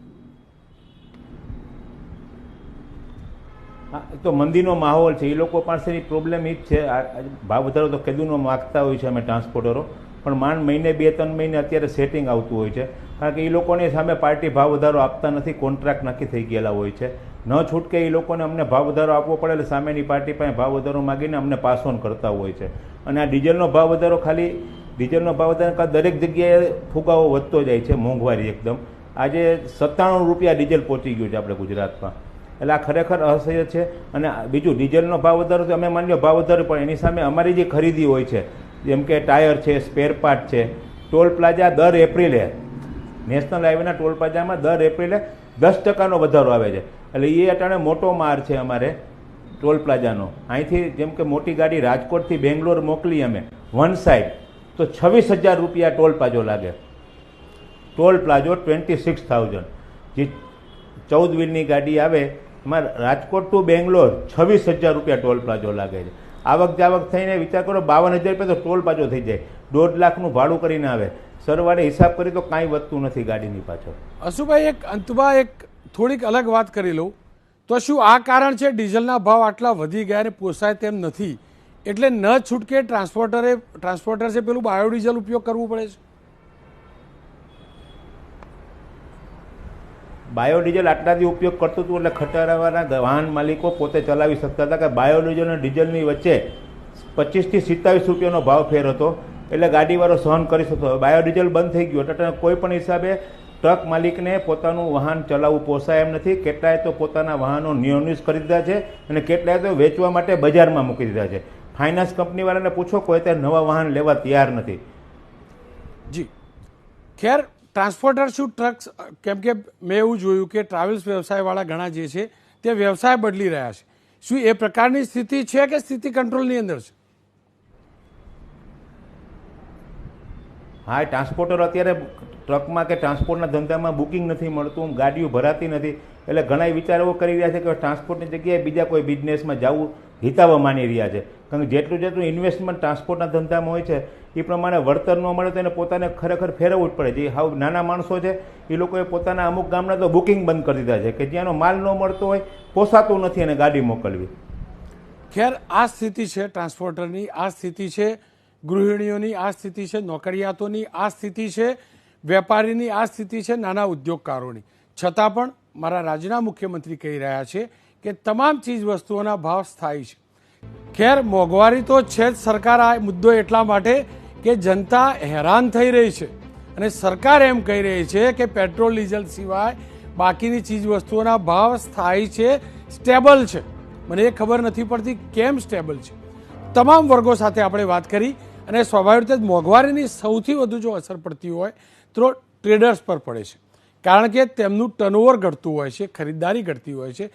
હા, તો મંદીનો માહોલ છે, એ લોકો પાસેની પ્રોબ્લેમ એ જ છે. ભાવ વધારો તો ખેડૂતનો માગતા હોય છે અમે ટ્રાન્સપોર્ટરો, પણ માંડ મહિને 2-3 મહિને અત્યારે સેટિંગ આવતું હોય છે, કારણ કે એ લોકોની સામે પાર્ટી ભાવ વધારો આપતા નથી, કોન્ટ્રાક્ટ નક્કી થઈ ગયેલા હોય છે. ન છૂટકે એ લોકોને અમને ભાવ વધારો આપવો પડે એટલે સામેની પાર્ટી પાસે ભાવ વધારો માગીને અમને પાસ ઓન કરતા હોય છે. અને આ ડીઝલનો ભાવ વધારો ખાલી ડીઝલનો ભાવ વધારો દરેક જગ્યાએ ફુગાવો વધતો જાય છે, મોંઘવારી એકદમ. આજે 97 રૂપિયા ડીઝલ પહોંચી ગયું છે આપણે ગુજરાતમાં, એટલે આ ખરેખર અસહ્ય છે. અને બીજું ડીઝલનો ભાવ વધારો તો અમે માની લો ભાવ વધારો, પણ એની સામે અમારી જે ખરીદી હોય છે, જેમ કે ટાયર છે, સ્પેર પાર્ટ છે, ટોલ પ્લાઝા દર એપ્રિલે નેશનલ હાઈવેના ટોલ પ્લાઝામાં દર એપ્રિલે 10% વધારો આવે છે. એટલે એ અટાણે મોટો માર છે અમારે ટોલ પ્લાઝાનો. અહીંથી જેમ કે મોટી ગાડી રાજકોટથી બેંગ્લોર મોકલી અમે વન સાઈડ તો 26,000 રૂપિયા ટોલ પ્લાઝો લાગે. Toll plaza 26,000. જે 14 વ્હીલની ગાડી આવે એમાં રાજકોટ ટુ બેંગ્લોર 26,000 રૂપિયા ટોલ પ્લાઝો લાગે છે. આવક જાવક થઈને વિચાર કરો 52,000 રૂપિયા તો ટોલ પ્લાઝો થઈ જાય, 1.5 લાખનું ભાડું કરીને આવે. સરવાળે હિસાબ કરી તો કાંઈ વધતું નથી ગાડીની પાછળ. અશુભાઈ, એક અંતમાં એક થોડીક અલગ વાત કરી લઉં તો શું આ કારણ છે ડીઝલના ભાવ આટલા વધી ગયા અને પોસાય તેમ નથી એટલે ન છૂટકે ટ્રાન્સપોર્ટર્સે પેલું બાયોડીઝલ ઉપયોગ કરવું પડે છે? બાયોડીઝલ આટલાથી ઉપયોગ કરતું હતું એટલે ખટારાવાળા વાહન માલિકો પોતે ચલાવી શકતા હતા કે બાયોડીઝલ અને ડીઝલની વચ્ચે 25 થી 27 રૂપિયાનો ભાવ ફેર હતો, એટલે ગાડીવાળો સહન કરી શકતો. બાયોડીઝલ બંધ થઈ ગયો એટલે કોઈ પણ હિસાબે ટ્રક માલિકને પોતાનું વાહન ચલાવવું પોસાય એમ નથી. કેટલાય તો પોતાના વાહનો નિયમિત કરી દીધા છે અને કેટલાય તો વેચવા માટે બજારમાં મૂકી દીધા છે. ફાઇનાન્સ કંપનીવાળાને પૂછો, કોઈ અત્યારે નવા વાહન લેવા તૈયાર નથી. જી ખેર, ટ્રાન્સપોર્ટર શું ટ્રક્સ, કેમ કે મેં એવું જોયું કે ટ્રાવેલ્સ વ્યવસાયવાળા ઘણા જે છે તે વ્યવસાય બદલી રહ્યા છે, શું એ પ્રકારની સ્થિતિ છે કે સ્થિતિ કંટ્રોલની અંદર છે? હા, ટ્રાન્સપોર્ટર અત્યારે ટ્રકમાં કે ટ્રાન્સપોર્ટના ધંધામાં બુકિંગ નથી મળતું, ગાડીઓ ભરાતી નથી, એટલે ઘણા વિચાર એવો કરી રહ્યા છે કે ટ્રાન્સપોર્ટની જગ્યાએ બીજા કોઈ બિઝનેસમાં જવું હિતાવહ માની રહ્યા છે. કારણ કે જેટલું ઇન્વેસ્ટમેન્ટ ટ્રાન્સપોર્ટના ધંધામાં હોય છે એ પ્રમાણે વળતર ન મળે તો એને પોતાને ખરેખર ફેરવવું જ પડે. જે હાવ નાના માણસો છે એ લોકોએ પોતાના અમુક ગામના તો બુકિંગ બંધ કરી દીધા છે કે જ્યાંનો માલ ન મળતો હોય, પોસાતું નથી અને ગાડી મોકલવી. ખેર, આ સ્થિતિ છે ટ્રાન્સપોર્ટરની, આ સ્થિતિ છે ગૃહિણીઓની, આ સ્થિતિ છે નોકરિયાતોની, આ સ્થિતિ છે વેપારીની, આ સ્થિતિ છે નાના ઉદ્યોગકારોની. છતાં પણ મારા રાજ્યના મુખ્યમંત્રી કહી રહ્યા છે કે તમામ ચીજ વસ્તુઓના ભાવ સ્થાયી છે. ખેર, મોંઘવારી તો છે જ. સરકાર આ મુદ્દો એટલા માટે કે જનતા હેરાન થઈ રહી છે અને સરકાર એમ કહી રહી છે કે પેટ્રોલ ડીઝલ સિવાય બાકીની ચીજ વસ્તુઓના ભાવ સ્થાયી છે, સ્ટેબલ છે. મને એ ખબર નથી પડતી કેમ સ્ટેબલ છે. તમામ વર્ગો સાથે આપણે વાત કરી અને સ્વાભાવિક રીતે મોંઘવારીની સૌથી વધુ જો અસર પડતી હોય તો ટ્રેડર્સ પર પડે છે, કારણ કે તેમનું ટર્નઓવર ઘટતું હોય છે, ખરીદદારી ઘટતી હોય છે.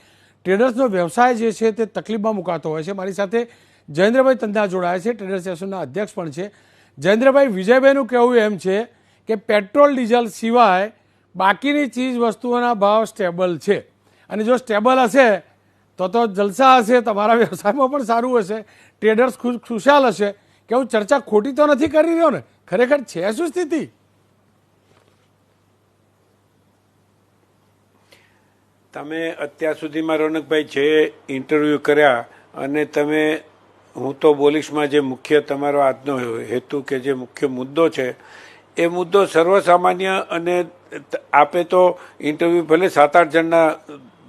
ટ્રેડર્સનો વ્યવસાય જે છે તે તકલીફમાં મુકાતો હોય છે. મારી સાથે જયેન્દ્રભાઈ તંદા જોડાયા છે, ટ્રેડર્સ એસોસિએશનના અધ્યક્ષ પણ છે. જયેન્દ્રભાઈ, વિજયભાઈનું કહેવું એમ છે કે પેટ્રોલ ડીઝલ સિવાય બાકીની ચીજ વસ્તુઓના ભાવ સ્ટેબલ છે અને જો સ્ટેબલ હશે તો જલસા હશે, તમારા વ્યવસાયમાં પણ સારું હશે, ટ્રેડર્સ ખુશાલ હશે. કે હું ચર્ચા ખોટી તો નથી કરી રહ્યો ને? ખરેખર છે શું સ્થિતિ? તમે અત્યાર સુધીમાં રોનકભાઈ જે ઇન્ટરવ્યૂ કર્યા અને તમે, હું તો બોલીશમાં જે મુખ્ય તમારો આજનો હેતુ કે જે મુખ્ય મુદ્દો છે એ મુદ્દો સર્વસામાન્ય, અને આપે તો ઇન્ટરવ્યૂ ભલે 7-8 જણના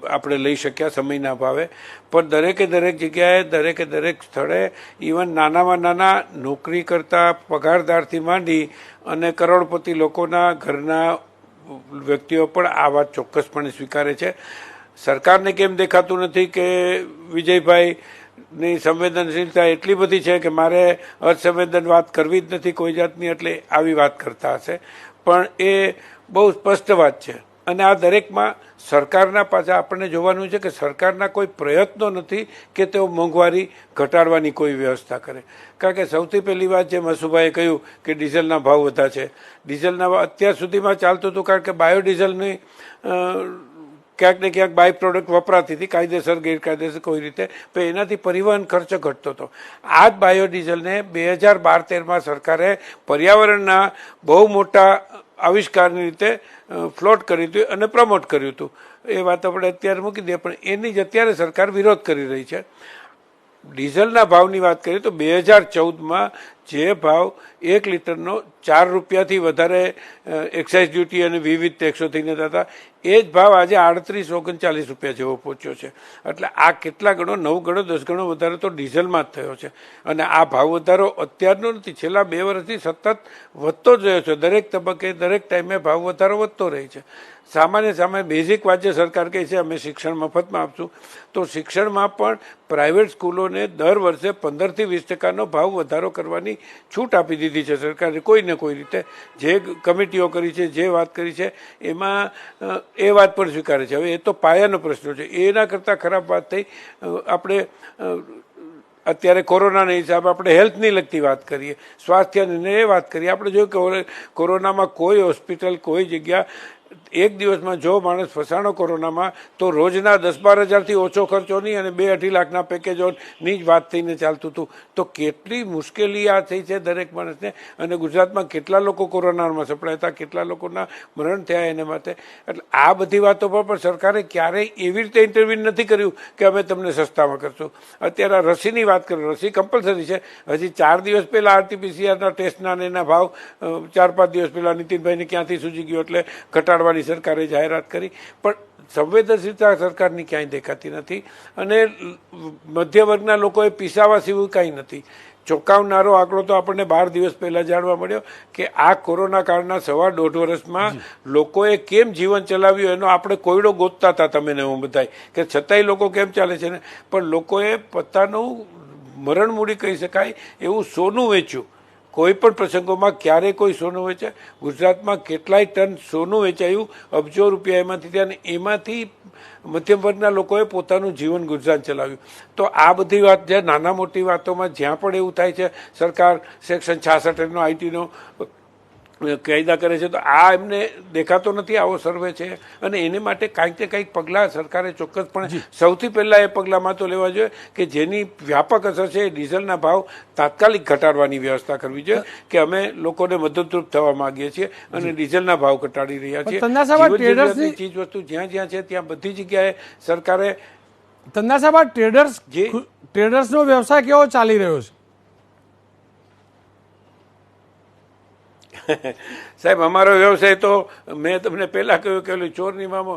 આપણે લઈ શક્યા સમયના અભાવે, પણ દરેક જગ્યાએ દરેક સ્થળે ઇવન નાનામાં નાના નોકરી કરતા પગારદારથી માંડી અને કરોડપતિ લોકોના ઘરના વ્યક્તિઓ પણ આ વાત ચોક્કસપણે સ્વીકારે છે. સરકારને કેમ દેખાતું નથી કે વિજયભાઈની સંવેદનશીલતા એટલી બધી છે કે મારે અસંવેદન વાત કરવી જ નથી કોઈ જાતની, એટલે આવી વાત કરતા હશે. પણ એ બહુ સ્પષ્ટ વાત છે અને આ દરેકમાં સરકારના પાછા આપણને જોવાનું છે કે સરકારના કોઈ પ્રયત્નો નથી કે તેઓ મોંઘવારી ઘટાડવાની કોઈ વ્યવસ્થા કરે. કારણ કે સૌથી પહેલી વાત જેમ મસુભાઈએ કહ્યું કે ડીઝલના ભાવ વધ્યા છે. ડીઝલના ભાવ અત્યાર સુધીમાં ચાલતું હતું કારણ કે બાયોડીઝલની ક્યાંક ને ક્યાંક બાય પ્રોડક્ટ વપરાતી હતી, કાયદેસર ગેરકાયદેસર કોઈ રીતે, પણ એનાથી પરિવહન ખર્ચ ઘટતો હતો. આ જ બાયોડીઝલને 2012-13માં સરકારે પર્યાવરણના બહુ મોટા આવિષ્કારની રીતે ફ્લોટ કર્યું હતું અને પ્રમોટ કર્યું હતું. એ વાત આપણે અત્યારે મૂકી દઈએ, પણ એની જ અત્યારે સરકાર વિરોધ કરી રહી છે. ડીઝલના ભાવની વાત કરીએ તો 2014માં જે ભાવ 1 લીટરનો 4 રૂપિયાથી વધારે એક્સાઇઝ ડ્યુટી અને વિવિધ ટેક્સો થઈને હતા, એ જ ભાવ આજે 38-39 રૂપિયા જેવો પહોંચ્યો છે. એટલે આ કેટલા ગણો, 9 ગણો 10 ગણો વધારો તો ડીઝલમાં જ થયો છે. અને આ ભાવ વધારો અત્યારનો નથી, છેલ્લા 2 વર્ષથી સતત વધતો જ રહ્યો છે. દરેક તબક્કે દરેક ટાઈમે ભાવ વધારો વધતો રહે છે. સામાન્ય બેઝિક વાત જે સરકાર કહે છે અમે શિક્ષણ મફતમાં આપશું, તો શિક્ષણમાં પણ પ્રાઇવેટ સ્કૂલોને દર વર્ષે 15-20% ભાવ વધારો કરવાની છૂટ આપી દીધી છે સરકારે. કોઈને કોઈ રીતે જે કમિટીઓ કરી છે, જે વાત કરી છે, એમાં એ વાત પણ સ્વીકારે છે. હવે એ તો પાયાનો પ્રશ્ન છે. એના કરતાં ખરાબ વાત થઈ આપણે અત્યારે કોરોનાના હિસાબે આપણે હેલ્થની લગતી વાત કરીએ, સ્વાસ્થ્યની એ વાત કરીએ. આપણે જોયું કે કોરોનામાં કોઈ હોસ્પિટલ, કોઈ જગ્યા એક દિવસમાં જો માણસ ફસાણો કોરોનામાં તો રોજના 10-12 હજારથી ઓછો ખર્ચો નહીં અને 2-2.5 લાખના પેકેજોની જ વાત થઈને ચાલતું હતું. તો કેટલી મુશ્કેલી આ થઈ છે દરેક માણસને. અને ગુજરાતમાં કેટલા લોકો કોરોનામાં સપડાયા હતા, કેટલા લોકોના મરણ થયા એના માટે. એટલે આ બધી વાતો પર પણ સરકારે ક્યારેય એવી રીતે ઇન્ટરવ્યુ નથી કર્યું કે અમે તમને સસ્તામાં કરશું. અત્યારે રસીની વાત કરો, રસી કમ્પલસરી છે. હજી 4 દિવસ પહેલા RT-PCR ટેસ્ટના એના ભાવ 4-5 દિવસ પહેલા નીતિનભાઈને ક્યાંથી સૂજી ગયો એટલે ઘટાડવાની સરકારે જાહેરાત કરી. પણ સંવેદનશીલતા સરકારની ક્યાંય દેખાતી નથી અને મધ્ય વર્ગના લોકોએ પીસાવા સિવાય કાંઈ નથી. ચોંકાવનારો આંકડો તો આપણને 12 દિવસ પહેલા જાણવા મળ્યો કે આ કોરોના કાળના 1.5 વર્ષમાં લોકોએ કેમ જીવન ચલાવ્યું એનો આપણે કોયડો ગોતતા હતા તમે ને હું બધાય, કે છતાંય લોકો કેમ ચાલે છે ને. પણ લોકોએ પોતાનું મરણ મૂડી કહી શકાય એવું સોનું વેચ્યું. કોઈ પણ પ્રસંગોમાં ક્યારેય કોઈ સોનું વેચે? ગુજરાતમાં કેટલાય ટન સોનું વેચાયું, અબજો રૂપિયા એમાંથી થયા, અને એમાંથી મધ્યમ વર્ગના લોકોએ પોતાનું જીવન ગુજરાન ચલાવ્યું. તો આ બધી વાત જે નાના મોટી વાતોમાં જ્યાં પણ એવું થાય છે, સરકાર સેક્શન 66 આઈટીનો કાયદા કરે છે, તો આ એમને દેખાતો નથી. આવો સર્વે છે અને એને માટે કાંઈક ને કાંઈક પગલાં સરકારે ચોક્કસપણે સૌથી પહેલાં એ પગલાંમાં તો લેવા જોઈએ કે જેની વ્યાપક અસર છે એ ડીઝલના ભાવ તાત્કાલિક ઘટાડવાની વ્યવસ્થા કરવી જોઈએ. કે અમે લોકોને મદદરૂપ થવા માંગીએ છીએ અને ડીઝલના ભાવ ઘટાડી રહ્યા છીએ. ચીજ વસ્તુ જ્યાં જ્યાં છે ત્યાં બધી જગ્યાએ સરકારે. તન્ના સાહેબ, ટ્રેડર્સનો વ્યવસાય કેવો ચાલી રહ્યો છે? સાહેબ, અમારો વ્યવસાય તો મેં તમને પહેલાં કહ્યું કે ચોરની મામો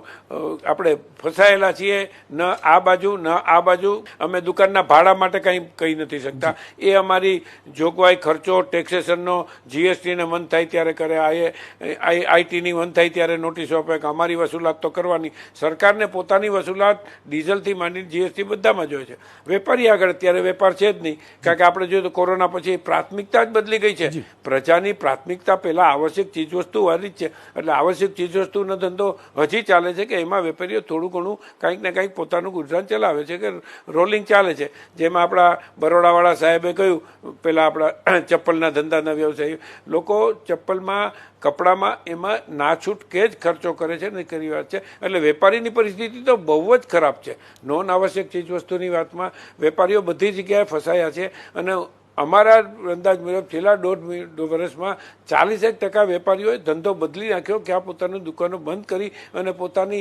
આપણે ફસાયેલા છીએ. ન આ બાજુ ન આ બાજુ. અમે દુકાનના ભાડા માટે કંઈ કહી નથી શકતા. એ અમારી જોગવાઈ ખર્ચો ટેક્સેશનનો GSTને મન થાય ત્યારે કરે, આઈટીની મન થાય ત્યારે નોટિસો આપે કે અમારી વસૂલાત તો કરવાની. સરકારને પોતાની વસૂલાત ડીઝલથી માંડીને GST બધામાં જોઈએ છે. વેપારી આગળ અત્યારે વેપાર છે જ નહીં, કારણ કે આપણે જોઈએ તો કોરોના પછી પ્રાથમિકતા જ બદલી ગઈ છે. પ્રજાની પ્રાથમિકતા પહેલા આવશ્યક ચીજવસ્તુ વાળી જ છે. એટલે આવશ્યક ચીજવસ્તુનો ધંધો હજી ચાલે છે કે એમાં વેપારીઓ થોડું ઘણું કાંઈક ને કાંઈક પોતાનું ગુજરાન ચલાવે છે, કે રોલિંગ ચાલે છે. જેમાં આપણા બરોડાવાળા સાહેબે કહ્યું, પેલા આપણા ચપ્પલના ધંધાના વ્યવસાય લોકો ચપ્પલમાં, કપડામાં એમાં ના છૂટકે જ ખર્ચો કરે છે. નહીં કરી વાત છે. એટલે વેપારીની પરિસ્થિતિ તો બહુ જ ખરાબ છે. નોન આવશ્યક ચીજવસ્તુની વાતમાં વેપારીઓ બધી જગ્યાએ ફસાયા છે. અને અમારા અંદાજ મુજબ છેલ્લા 1.5 વર્ષમાં 40% વેપારીઓએ ધંધો બદલી નાખ્યો, કે આ પોતાની દુકાનો બંધ કરી અને પોતાની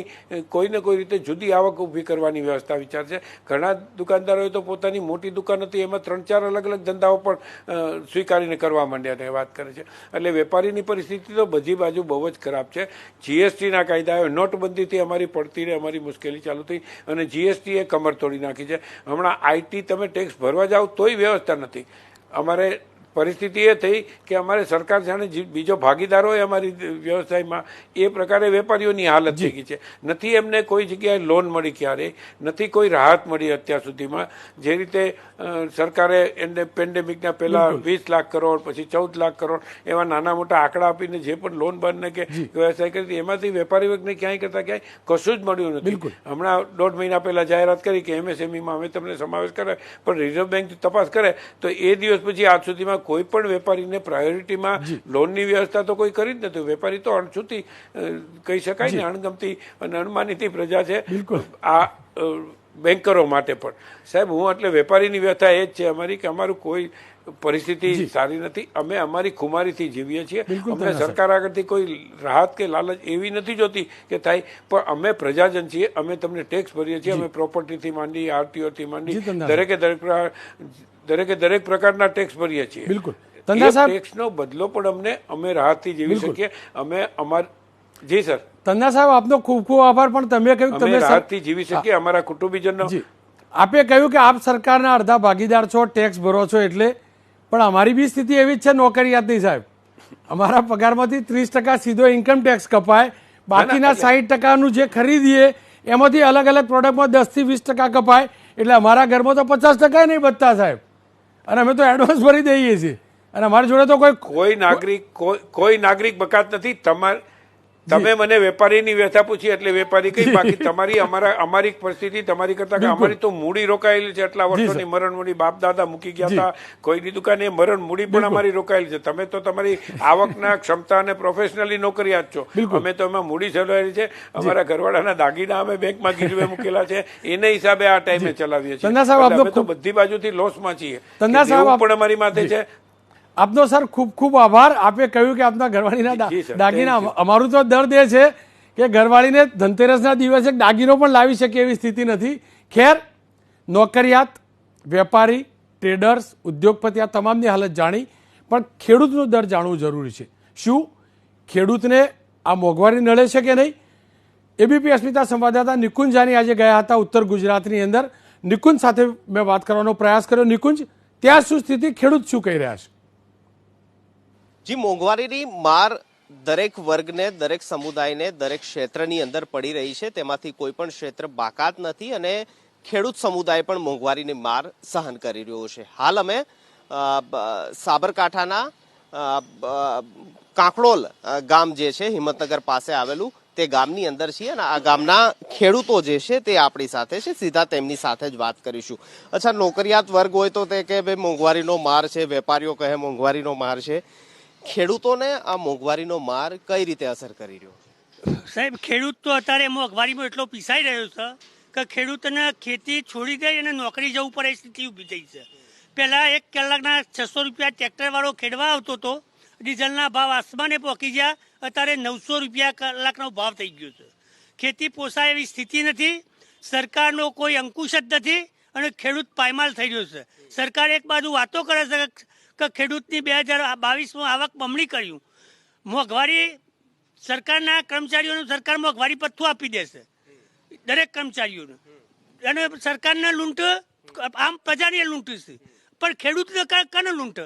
કોઈને કોઈ રીતે જુદી આવક ઊભી કરવાની વ્યવસ્થા વિચાર છે. ઘણા દુકાનદારોએ તો પોતાની મોટી દુકાન હતી એમાં 3-4 અલગ અલગ ધંધાઓ પણ સ્વીકારીને કરવા માંડ્યા વાત કરે છે. એટલે વેપારીની પરિસ્થિતિ તો બધી બાજુ બહુ જ ખરાબ છે. GSTના કાયદા, નોટબંધીથી અમારી પડતી રહે, અમારી મુશ્કેલી ચાલુ થઈ અને GSTએ કમર તોડી નાખી છે. હમણાં IT તમે ટેક્સ ભરવા જાઓ તોય વ્યવસ્થા નથી. અમારે પરિસ્થિતિ એ થઈ કે અમારે સરકાર જાણે બીજો ભાગીદાર હોય અમારી વ્યવસાયમાં, એ પ્રકારે વેપારીઓની હાલત થઈ ગઈ છે. નથી એમને કોઈ જગ્યાએ લોન મળી, ક્યારેય નથી કોઈ રાહત મળી અત્યાર સુધીમાં. જે રીતે સરકારે એને પેન્ડેમિકના પહેલા 20 લાખ કરોડ, પછી 14 લાખ કરોડ એવા નાના મોટા આંકડા આપીને જે પણ લોન બાંધને કે વ્યવસાય કરી, એમાંથી વેપારી વર્ગને ક્યાંય કરતાં ક્યાંય કશું જ મળ્યું નથી. હમણાં 1.5 મહિના પહેલા જાહેરાત કરી કે MSMEમાં અમે તમને સમાવેશ કરે, પણ રિઝર્વ બેંક તપાસ કરે તો એ દિવસ પછી આજ સુધીમાં કોઈ પણ વેપારીને પ્રાયોરિટીમાં લોનની વ્યવસ્થા તો કોઈ કરી જ નથી. વેપારી તો અણછૂતી કહી શકાય ને, અણગમતી અને અણમાનીતી પ્રજા છે. આ બેન્કરો માટે પણ. સાહેબ હું એટલે વેપારીની વ્યથા એ જ છે અમારી કે અમારું કોઈ પરિસ્થિતિ સારી નથી. અમે અમારી ખુમારીથી જીવીએ છીએ. અમને સરકાર આગળથી કોઈ રાહત કે લાલચ એવી નથી જોતી કે થાય, પણ અમે પ્રજાજન છીએ. અમે તમને ટેક્સ ભરીએ છીએ. અમે પ્રોપર્ટીથી માંડી આરટીઓથી માંડી દરેકે દરેક પ્રકારના ટેક્સ ભરીએ છીએ. બિલકુલ ટેક્સનો બદલો પણ અમે રાહતથી જીવી શકીએ. અમે જી સર. તન્ના સાહેબ આપનો ખૂબ ખૂબ આભાર. પણ તમે કહ્યું તમે રાહતથી જીવી શકીએ અમારા કુટુંબીજનો. આપે કહ્યું કે આપ સરકારના અડધા ભાગીદાર છો, ટેક્સ ભરો છો એટલે, પણ અમારી બી સ્થિતિ એવી જ છે નોકરિયાતની સાહેબ. અમારા પગારમાંથી 30% સીધો ઇન્કમ ટેક્સ કપાય, બાકીના 60%નું જે ખરીદીએ એમાંથી અલગ અલગ પ્રોડક્ટમાં 10 થી 20% કપાય. એટલે અમારા ઘરમાં તો 50% નહીં બચતા સાહેબ, અને અમે તો એડવાન્સ ભરી દઈએ છીએ. અને અમારી જોડે તો કોઈ નાગરિક બકાત નથી. તમે મને વેપારીની વ્યથા પૂછી એટલે વેપારી કઈ, બાકી તમારી અમારી પરિસ્થિતિ તમારી કરતા કે અમારી તો મૂડી રોકાયેલી છે એટલા વર્ષોની. મરણ મૂડી બાપ દાદા મૂકી ગયા હતા કોઈની દુકાને, મરણ મૂડી પણ અમારી રોકાયેલી છે. તમે તો તમારી આવકના ક્ષમતા અને પ્રોફેશનલી નોકરિયાત છો. અમે તો એમાં મૂડી ચલાવેલી છે. અમારા ઘરવાળાના દાગીના અમે બેંકમાં ગીરવે મૂકેલા છે, એને હિસાબે આ ટાઈમે ચલાવીએ છીએ. અમે તો બધી બાજુથી લોસમાં છીએ. પણ અમારી માથે છે. આપનો સર ખૂબ ખૂબ આભાર. આપે કહ્યું કે આપના ઘરવાળીના દાગીના, અમારું તો દર્દ એ છે કે ઘરવાળીને ધનતેરસના દિવસે દાગીનો પણ લાવી શકે એવી સ્થિતિ નથી. ખેર, નોકરિયાત, વેપારી, ટ્રેડર્સ, ઉદ્યોગપતિ આ તમામની હાલત જાણી, પણ ખેડૂતનો દર જાણવું જરૂરી છે. શું ખેડૂતને આ મોંઘવારી નડે છે કે નહીં? એબીપી અસ્મિતા સંવાદદાતા નિકુંજ જાની આજે ગયા હતા ઉત્તર ગુજરાતની અંદર. નિકુંજ સાથે મેં વાત કરવાનો પ્રયાસ કર્યો. નિકુંજ, ત્યાં શું સ્થિતિ, ખેડૂત શું કહી રહ્યા છે? જી, મોંઘવારીની માર દરેક વર્ગને, દરેક સમુદાયને, દરેક ક્ષેત્રની અંદર પડી રહી છે. તેમાંથી કોઈ પણ ક્ષેત્ર બાકાત નથી અને ખેડૂત સમુદાય પણ મોંઘવારીની માર સહન કરી રહ્યો છે. હાલ અમે સાબરકાંઠાના કાંકડોલ ગામ જે છે હિંમતનગર પાસે આવેલું તે ગામની અંદર છીએ અને આ ગામના ખેડૂતો જે છે તે આપણી સાથે છે. સીધા તેમની સાથે જ વાત કરીશું. અચ્છા, નોકરિયાત વર્ગ હોય તો તે કે ભાઈ મોંઘવારીનો માર છે, વેપારીઓ કહે મોંઘવારીનો માર છે. ખેડૂતોને આ મોંઘવારીનો માર કઈ રીતે અસર કરી રહ્યો? સાહેબ, ખેડૂત તો અત્યારે મોંઘવારીમાં એટલો પીસાઈ રહ્યો છે કે ખેડૂતને ખેતી છોડી દઈ અને નોકરી જવું પડે એ સ્થિતિ ઊભી થઈ છે. પહેલા 1 કલાકના 600 રૂપિયા ટ્રેક્ટરવાળો ખેડવા આવતો હતો, ડીઝલના ભાવ આસમાને પહોંચી ગયા. અત્યારે 900 રૂપિયા કલાકનો ભાવ થઈ ગયો છે. ખેતી પોસાય એવી સ્થિતિ નથી, સરકારનો કોઈ અંકુશ જ નથી અને ખેડૂત પાયમાલ થઈ રહ્યો છે. સરકાર એક બાજુ વાતો કરે છે કે ખેડૂતની 2022માં આવક બમણી કર્યું. મોંઘવારી સરકારના કર્મચારીઓનું સરકાર મોંઘવારી ભથ્થું આપી દેશે દરેક કર્મચારીઓને, અને સરકારને લૂંટ આમ પ્રજાને લૂંટ છે, પણ ખેડૂતને કને લૂંટ?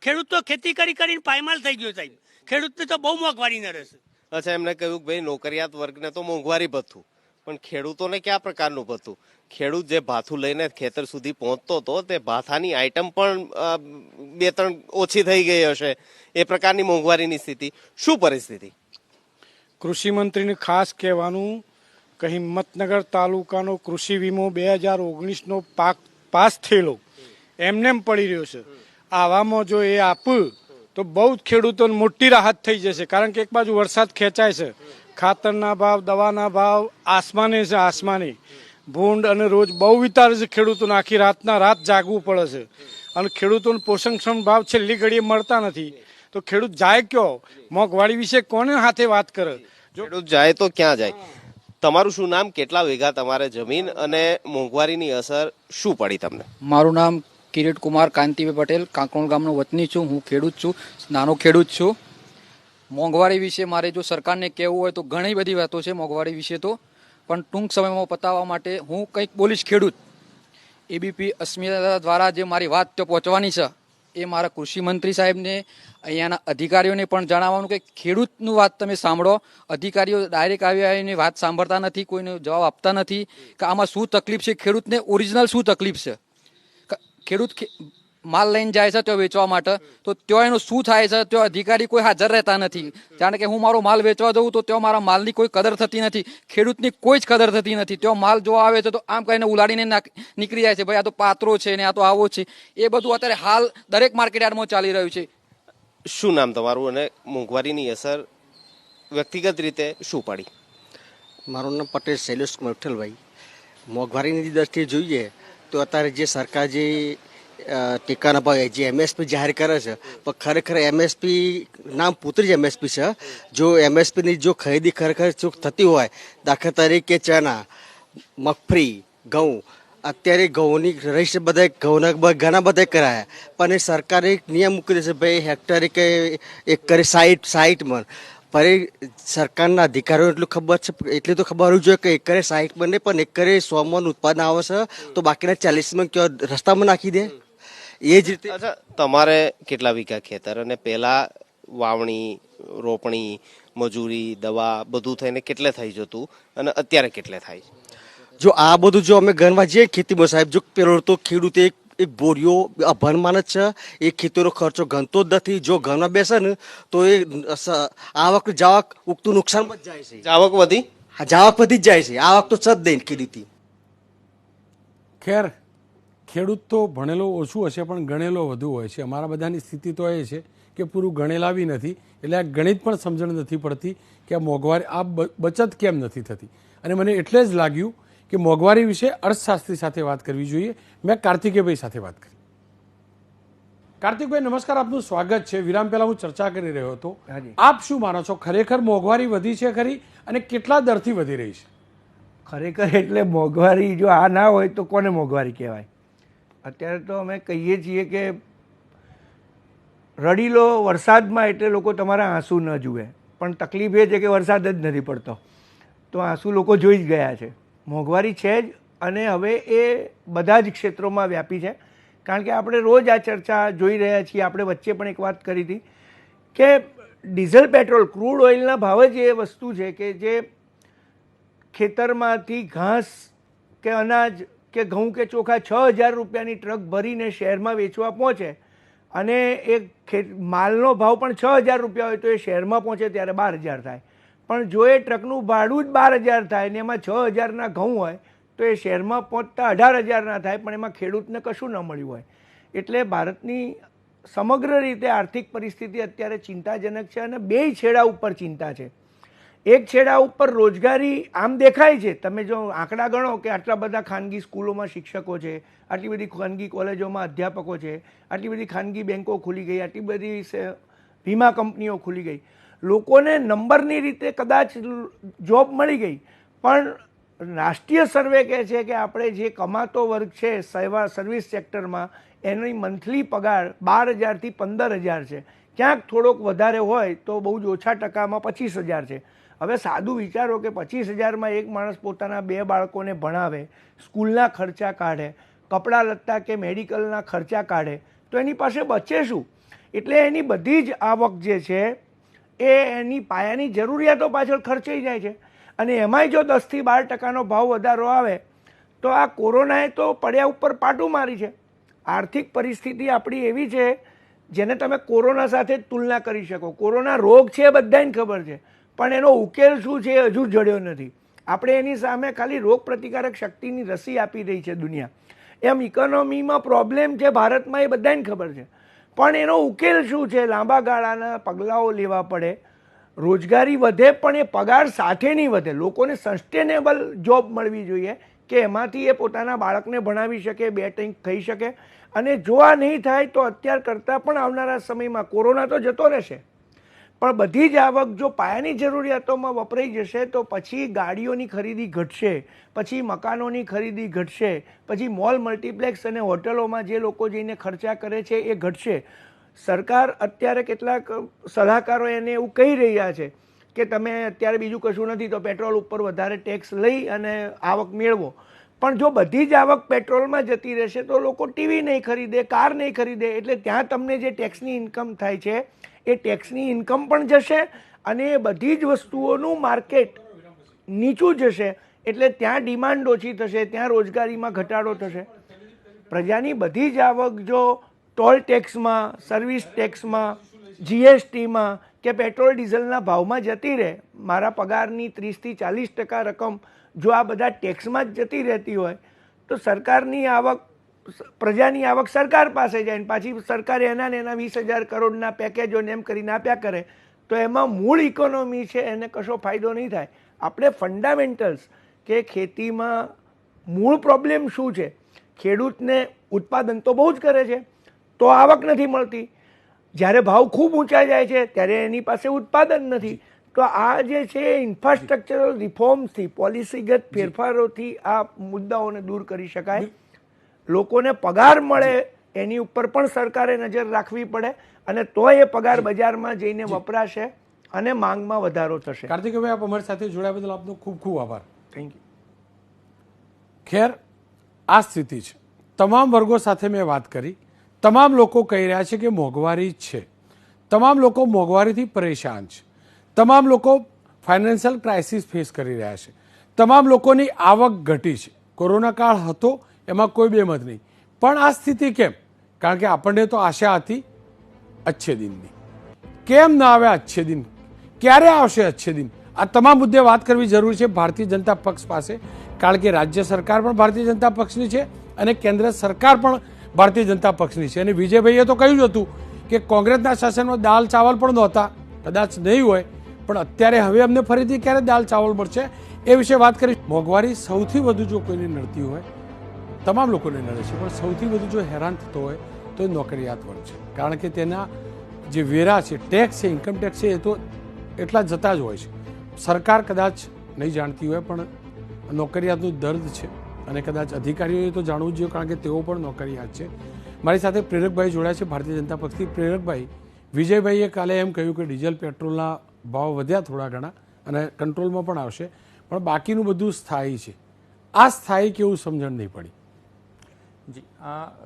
ખેડૂત તો ખેતી કરીને પાયમાલ થઈ ગયો સાહેબ. ખેડૂતને તો બહુ મોંઘવારી નડે છે. અચ્છા, એમને કહ્યું કે ભાઈ નોકરિયાત વર્ગને તો મોંઘવારી ભથ્થું, પણ ખેડૂતોને કયા પ્રકારનું ભથ્થું? ખેડૂત જે ભાથું લઈને ખેતર સુધી પહોંચતો હતો તે ભાથાની આઈટમ પણ 2-3 ઓછી થઈ ગઈ હશે. એ પ્રકારની મોંઘવારીની સ્થિતિ. શું પરિસ્થિતિ? કૃષિ મંત્રીને ખાસ કહેવાનું કે હિંમતનગર તાલુકાનો કૃષિ વીમો 2019નો પાસ થયેલો એમનેમ પડી રહ્યો છે. આવામાં જો એ આપે તો બહુ જ ખેડૂતોને મોટી રાહત થઈ જશે. કારણ કે એક બાજુ વરસાદ ખેંચાય છે, ખાતરના ભાવ, દવાના ભાવ આસમાને છે, આસમાને ભૂંડ અને રોજ બહુ વિતારે છે. ખેડૂતોને આખી રાતના રાત જાગવું પડે છે અને ખેડૂતોને પોષણક્ષમ ભાવ છેલ્લી ઘડીએ મળતા નથી. તો ખેડૂત જાય કયો? મોંઘવારી વિશે કોને હાથે વાત કરે? ખેડૂત જાય તો ક્યાં જાય? તમારું શું નામ, કેટલા વીઘા તમારે જમીન અને મોંઘવારીની અસર શું પડી તમને? મારું નામ કિરીટ કુમાર કાંતિભાઈ પટેલ, કાંકરોલ ગામનો વતની છું. હું ખેડૂત છું, નાનો ખેડૂત છું. મોંઘવારી વિશે મારે જો સરકારને કહેવું હોય તો ઘણી બધી વાતો છે મોંઘવારી વિશે તો, પણ ટૂંક સમયમાં પતાવવા માટે હું કંઈક બોલીશ. ખેડૂત એબીપી અસ્મિતા દ્વારા જે મારી વાત તો પહોંચવાની છે એ મારા કૃષિ મંત્રી સાહેબને, અહીંયાના અધિકારીઓને પણ જણાવવાનું કે ખેડૂતનું વાત તમે સાંભળો. અધિકારીઓ ડાયરેક્ટ આવીને વાત સાંભળતા નથી, કોઈને જવાબ આપતા નથી કે આમાં શું તકલીફ છે, ખેડૂતને ઓરિજિનલ શું તકલીફ છે. ખેડૂત માલ લઈને જાય છે ત્યાં વેચવા માટે, તો ત્યાં એનું શું થાય છે ત્યાં અધિકારી કોઈ હાજર રહેતા નથી. જાણે કે હું મારો માલ વેચવા જઉં તો ત્યાં મારા માલની કોઈ કદર થતી નથી, ખેડૂતની કોઈ જ કદર થતી નથી. ત્યાં માલ જોવા આવે છે તો આમ કહીને ઉલાડીને નીકળી જાય છે, ભાઈ આ તો પાત્રો છે ને આ તો આવો છે. એ બધું અત્યારે હાલ દરેક માર્કેટ યાર્ડમાં ચાલી રહ્યું છે. શું નામ તમારું અને મોંઘવારીની અસર વ્યક્તિગત રીતે શું પડી? મારું નામ પટેલ શૈલેષ કુમાર વિઠ્ઠલભાઈ. મોંઘવારીની દ્રષ્ટિએ જોઈએ તો અત્યારે જે સરકાર જે ટેકાના ભાવે જે MSP જાહેર કરે છે, પણ ખરેખર MSP નામ પૂરતી જ MSP છે. જો MSPની જો ખરીદી ખરેખર થતી હોય, દાખલા તરીકે ચણા, મગફળી, ઘઉં, અત્યારે ઘઉંની રહીશ બધા ઘઉંના ઘણા બધા કરાયા, પણ એ સરકારે એક નિયમ મૂકી દેશે ભાઈ હેક્ટરે કે એકરે 60 મણ. પણ સરકારના અધિકારીઓ એટલું ખબર છે, એટલી તો ખબર હોવી જોઈએ કે એકરે 60 મણ નહીં પણ એકરે 100 મણ ઉત્પાદન આવે છે, તો બાકીના 40 મણ કયો રસ્તામાં નાખી દે. એ જ રીતે અચ્છા, તમારે કેટલા વીઘા ખેતર અને પેલા વાવણી, રોપણી, મજૂરી, દવા બધું થઈને કેટલે થઈ જતું અને અત્યારે કેટલે થાય છે? જો આ બધું જો અમે ગણવા જઈએ ખેતીમાં સાહેબ, જો પેલો તો ખેડૂત એક બોરીઓ અભણ માણસ છે, એ ખેતીનો ખર્ચો ગણતો જ નથી. જો ગણવા બેસે ને તો એ આવક જાવક ઉગતું નુકસાન જ જાય છે. જાવક વધી? હા, જાવક વધી જ જાય છે. આવક તો છત દઈને ખેડૂતી. ખેર ખેડૂત તો ભણેલો ઓછું હશે પણ ગણેલો વધુ હોય છે. અમારા બધાની સ્થિતિ તો એ છે કે પૂરું ગણેલા બી નથી, એટલે આ ગણિત પણ સમજણ નથી પડતી કે આ મોંઘવારી, આ બચત કેમ નથી થતી. અને મને એટલે જ લાગ્યું કે મોંઘવારી વિશે અર્થશાસ્ત્રી સાથે વાત કરવી જોઈએ. મેં કાર્તિકેયભાઈ સાથે વાત કરી. કાર્તિકભાઈ નમસ્કાર, આપનું સ્વાગત છે. વિરામ પહેલા હું ચર્ચા કરી રહ્યો હતો, આપ શું માનો છો, ખરેખર મોંઘવારી વધી છે ખરી અને કેટલા દરથી વધી રહી છે? ખરેખર એટલે મોંઘવારી જો આ ના હોય તો કોને મોંઘવારી કહેવાય? અત્યારે તો અમે કહીએ છીએ કે રડી લો વરસાદમાં એટલે લોકો તમારા આંસુ ન જુએ, પણ તકલીફ એ છે કે વરસાદ જ નથી પડતો, તો આંસુ લોકો જોઈ જ ગયા છે. મોંઘવારી છે જ, અને હવે એ બધા જ ક્ષેત્રોમાં વ્યાપી છે. કારણ કે આપણે રોજ આ ચર્ચા જોઈ રહ્યા છીએ. આપણે વચ્ચે પણ એક વાત કરી હતી કે ડીઝલ, પેટ્રોલ, ક્રૂડ ઓઇલના ભાવ જ એ વસ્તુ છે કે જે ખેતરમાંથી ઘાસ કે અનાજ કે ઘઉં કે ચોખા 6,000 રૂપિયાની ટ્રક ભરીને શહેરમાં વેચવા પહોંચે, અને એ માલનો ભાવ પણ 6,000 રૂપિયા હોય તો એ શહેરમાં પહોંચે ત્યારે 12,000 થાય. પણ જો એ ટ્રકનું ભાડું જ 12,000 થાય ને એમાં 6,000ના ઘઉં હોય તો એ શહેરમાં પહોંચતા 18,000ના થાય, પણ એમાં ખેડૂતને કશું ન મળ્યું હોય. એટલે ભારતની સમગ્ર રીતે આર્થિક પરિસ્થિતિ અત્યારે ચિંતાજનક છે, અને બે છેડા ઉપર ચિંતા છે. એક છેડા ઉપર રોજગારી આમ દેખાય છે, તમે જો આંકડા ગણો કે આટલા બધા ખાનગી સ્કૂલોમાં શિક્ષકો છે, આટલી બધી ખાનગી કોલેજોમાં અધ્યાપકો છે, આટલી બધી ખાનગી બેન્કો ખુલી ગઈ, આટલી બધી વીમા કંપનીઓ ખુલી ગઈ, લોકોને નંબરની રીતે કદાચ જોબ મળી ગઈ, પણ રાષ્ટ્રીય સર્વે કહે છે કે આપણે જે કમાતો વર્ગ છે સર્વિસ સેક્ટરમાં એની મંથલી પગાર 12,000થી 15,000 છે. ક્યાંક થોડોક વધારે હોય તો બહુ જ ઓછા ટકામાં 25,000 છે. હવે સાદું વિચારો કે 25,000માં એક માણસ પોતાના 2 બાળકોને ભણાવે, સ્કૂલના ખર્ચા કાઢે, કપડાં લત્તા કે મેડિકલના ખર્ચા કાઢે, તો એની પાસે બચે શું? એટલે એની બધી જ આવક જે છે એ એની પાયાની જરૂરિયાતો પાછળ ખર્ચાઈ જાય છે. અને એમાંય જો 10થી 12% ભાવ વધારો આવે તો આ કોરોનાએ તો પડ્યા ઉપર પાટું મારી છે. આર્થિક પરિસ્થિતિ આપણી એવી છે જેને તમે કોરોના સાથે તુલના કરી શકો. કોરોના રોગ છે એ બધાને ખબર છે, પણ એનો ઉકેલ શું છે એ હજુ જડ્યો નથી. આપણે એની સામે ખાલી રોગ પ્રતિકારક શક્તિની રસી આપી રહી છે દુનિયા. એમ ઇકોનોમીમાં પ્રોબ્લેમ છે ભારતમાં એ બધાને ખબર છે, પણ એનો ઉકેલ શું છે? લાંબા ગાળાના પગલાઓ લેવા પડે. રોજગારી વધે પણ એ પગાર સાથે નહીં વધે. લોકોને સસ્ટેનેબલ જોબ મળવી જોઈએ કે એમાંથી એ પોતાના બાળકને ભણાવી શકે, 2 ટાઈમ થઈ શકે. અને જો આ નહીં થાય તો અત્યાર કરતાં પણ આવનારા સમયમાં કોરોના તો જતો રહેશે, પણ બધી જ આવક જો પાયાની જરૂરિયાતોમાં વપરાઈ જશે તો પછી ગાડીઓની ખરીદી ઘટશે, પછી મકાનોની ખરીદી ઘટશે, પછી મોલ, મલ્ટીપ્લેક્સ અને હોટલોમાં જે લોકો જઈને ખર્ચા કરે છે એ ઘટશે. સરકાર અત્યારે કેટલાક સલાહકારો એને એવું કહી રહ્યા છે કે તમે અત્યારે બીજું કશું નથી તો પેટ્રોલ ઉપર વધારે ટેક્સ લઈ અને આવક મેળવો. પણ જો બધી જ આવક પેટ્રોલમાં જતી રહેશે તો લોકો ટીવી નહીં ખરીદે, કાર નહીં ખરીદે, એટલે ત્યાં તમને જે ટેક્સની ઇન્કમ થાય છે એ ટેક્સની ઇન્કમ પણ જશે અને એ બધી જ વસ્તુઓનું માર્કેટ નીચું જશે. એટલે ત્યાં ડિમાન્ડ ઓછી થશે, ત્યાં રોજગારીમાં ઘટાડો થશે. પ્રજાની બધી જ આવક જો ટોલ ટેક્સમાં, સર્વિસ ટેક્સમાં, જીએસટીમાં કે પેટ્રોલ ડીઝલના ભાવમાં જતી રહે, મારા પગારની 30થી 40% રકમ જો આ બધા ટેક્સમાં જ જતી રહેતી હોય તો સરકારની આવક, પ્રજાની આવક સરકાર પાસે જાય ને પાછી સરકારે એના 20,000 કરોડના પેકેજોને એમ કરીને આપ્યા કરે, તો એમાં મૂળ ઇકોનોમી છે એને કશો ફાયદો નહીં થાય. આપણે ફંડામેન્ટલ્સ કે ખેતીમાં મૂળ પ્રોબ્લેમ શું છે? ખેડૂતને ઉત્પાદન તો બહુ જ કરે છે, તો આવક નથી મળતી. જ્યારે ભાવ ખૂબ ઊંચા જાય છે ત્યારે એની પાસે ઉત્પાદન નથી. તો આ જે છે ઇન્ફ્રાસ્ટ્રક્ચરલ રિફોર્મ્સથી, પોલિસીગત ફેરફારોથી આ મુદ્દાઓને દૂર કરી શકાય. લોકોને પગાર મળે એની ઉપર પણ સરકારે નજર રાખવી પડે, અને તો એ પગાર બજારમાં જઈને વપરાશે અને માંગમાં વધારો થશે. કાર્તિકભાઈ, આપ અમારી સાથે જોડાયા બદલ આપનો ખૂબ ખૂબ આભાર. Thank you. ખેર, આ સ્થિતિ છે. તમામ વર્ગો સાથે મેં વાત કરી. તમામ લોકો કહી રહ્યા છે કે મોંઘવારી છે. તમામ લોકો મોંઘવારીથી પરેશાન છે. તમામ લોકો ફાઇનાન્શિયલ ક્રાઇસિસ ફેસ કરી રહ્યા છે. તમામ લોકોની આવક ઘટી છે. કોરોના કાળ હતો, એમાં કોઈ બેમત નહીં. પણ આ સ્થિતિ કેમ? કારણ કે આપણને તો આશા હતી અચ્છે દિનની. કેમ ના આવે અચ્છે દિન? ક્યારે આવશે અચ્છે દિન? આ તમામ મુદ્દે વાત કરવી જરૂરી છે ભારતીય જનતા પક્ષ પાસે. કારણ કે રાજ્ય સરકાર પણ ભારતીય જનતા પક્ષની છે અને કેન્દ્ર સરકાર પણ ભારતીય જનતા પક્ષની છે. અને વિજયભાઈએ તો કહ્યું જ હતું કે કોંગ્રેસના શાસનમાં દાલ ચાવલ પણ નહોતા, કદાચ નહીં હોય, પણ અત્યારે હવે અમને ફરીથી ક્યારે દાલ ચાવલ મળશે એ વિશે વાત કરી. મોંઘવારી સૌથી વધુ જો કોઈને નડતી હોય, તમામ લોકોને નડે છે, પણ સૌથી વધુ જો હેરાન થતો હોય તો એ નોકરિયાત વર્ગ છે. કારણ કે તેના જે વેરા છે, ટેક્સ છે, ઇન્કમ ટેક્સ છે, એ તો એટલા જતા જ હોય છે. સરકાર કદાચ નહીં જાણતી હોય, પણ નોકરિયાતનું દર્દ છે અને કદાચ અધિકારીઓએ તો જાણવું જ જોઈએ, કારણ કે તેઓ પણ નોકરિયાત છે. મારી સાથે પ્રેરકભાઈ જોડાયા છે ભારતીય જનતા પક્ષથી. પ્રેરકભાઈ, વિજયભાઈએ કાલે એમ કહ્યું કે ડીઝલ પેટ્રોલના ભાવ વધ્યા થોડા ઘણા અને કંટ્રોલમાં પણ આવશે, પણ બાકીનું બધું સ્થાયી છે. આ સ્થાયી કેવું સમજણ નહીં પડી? જી,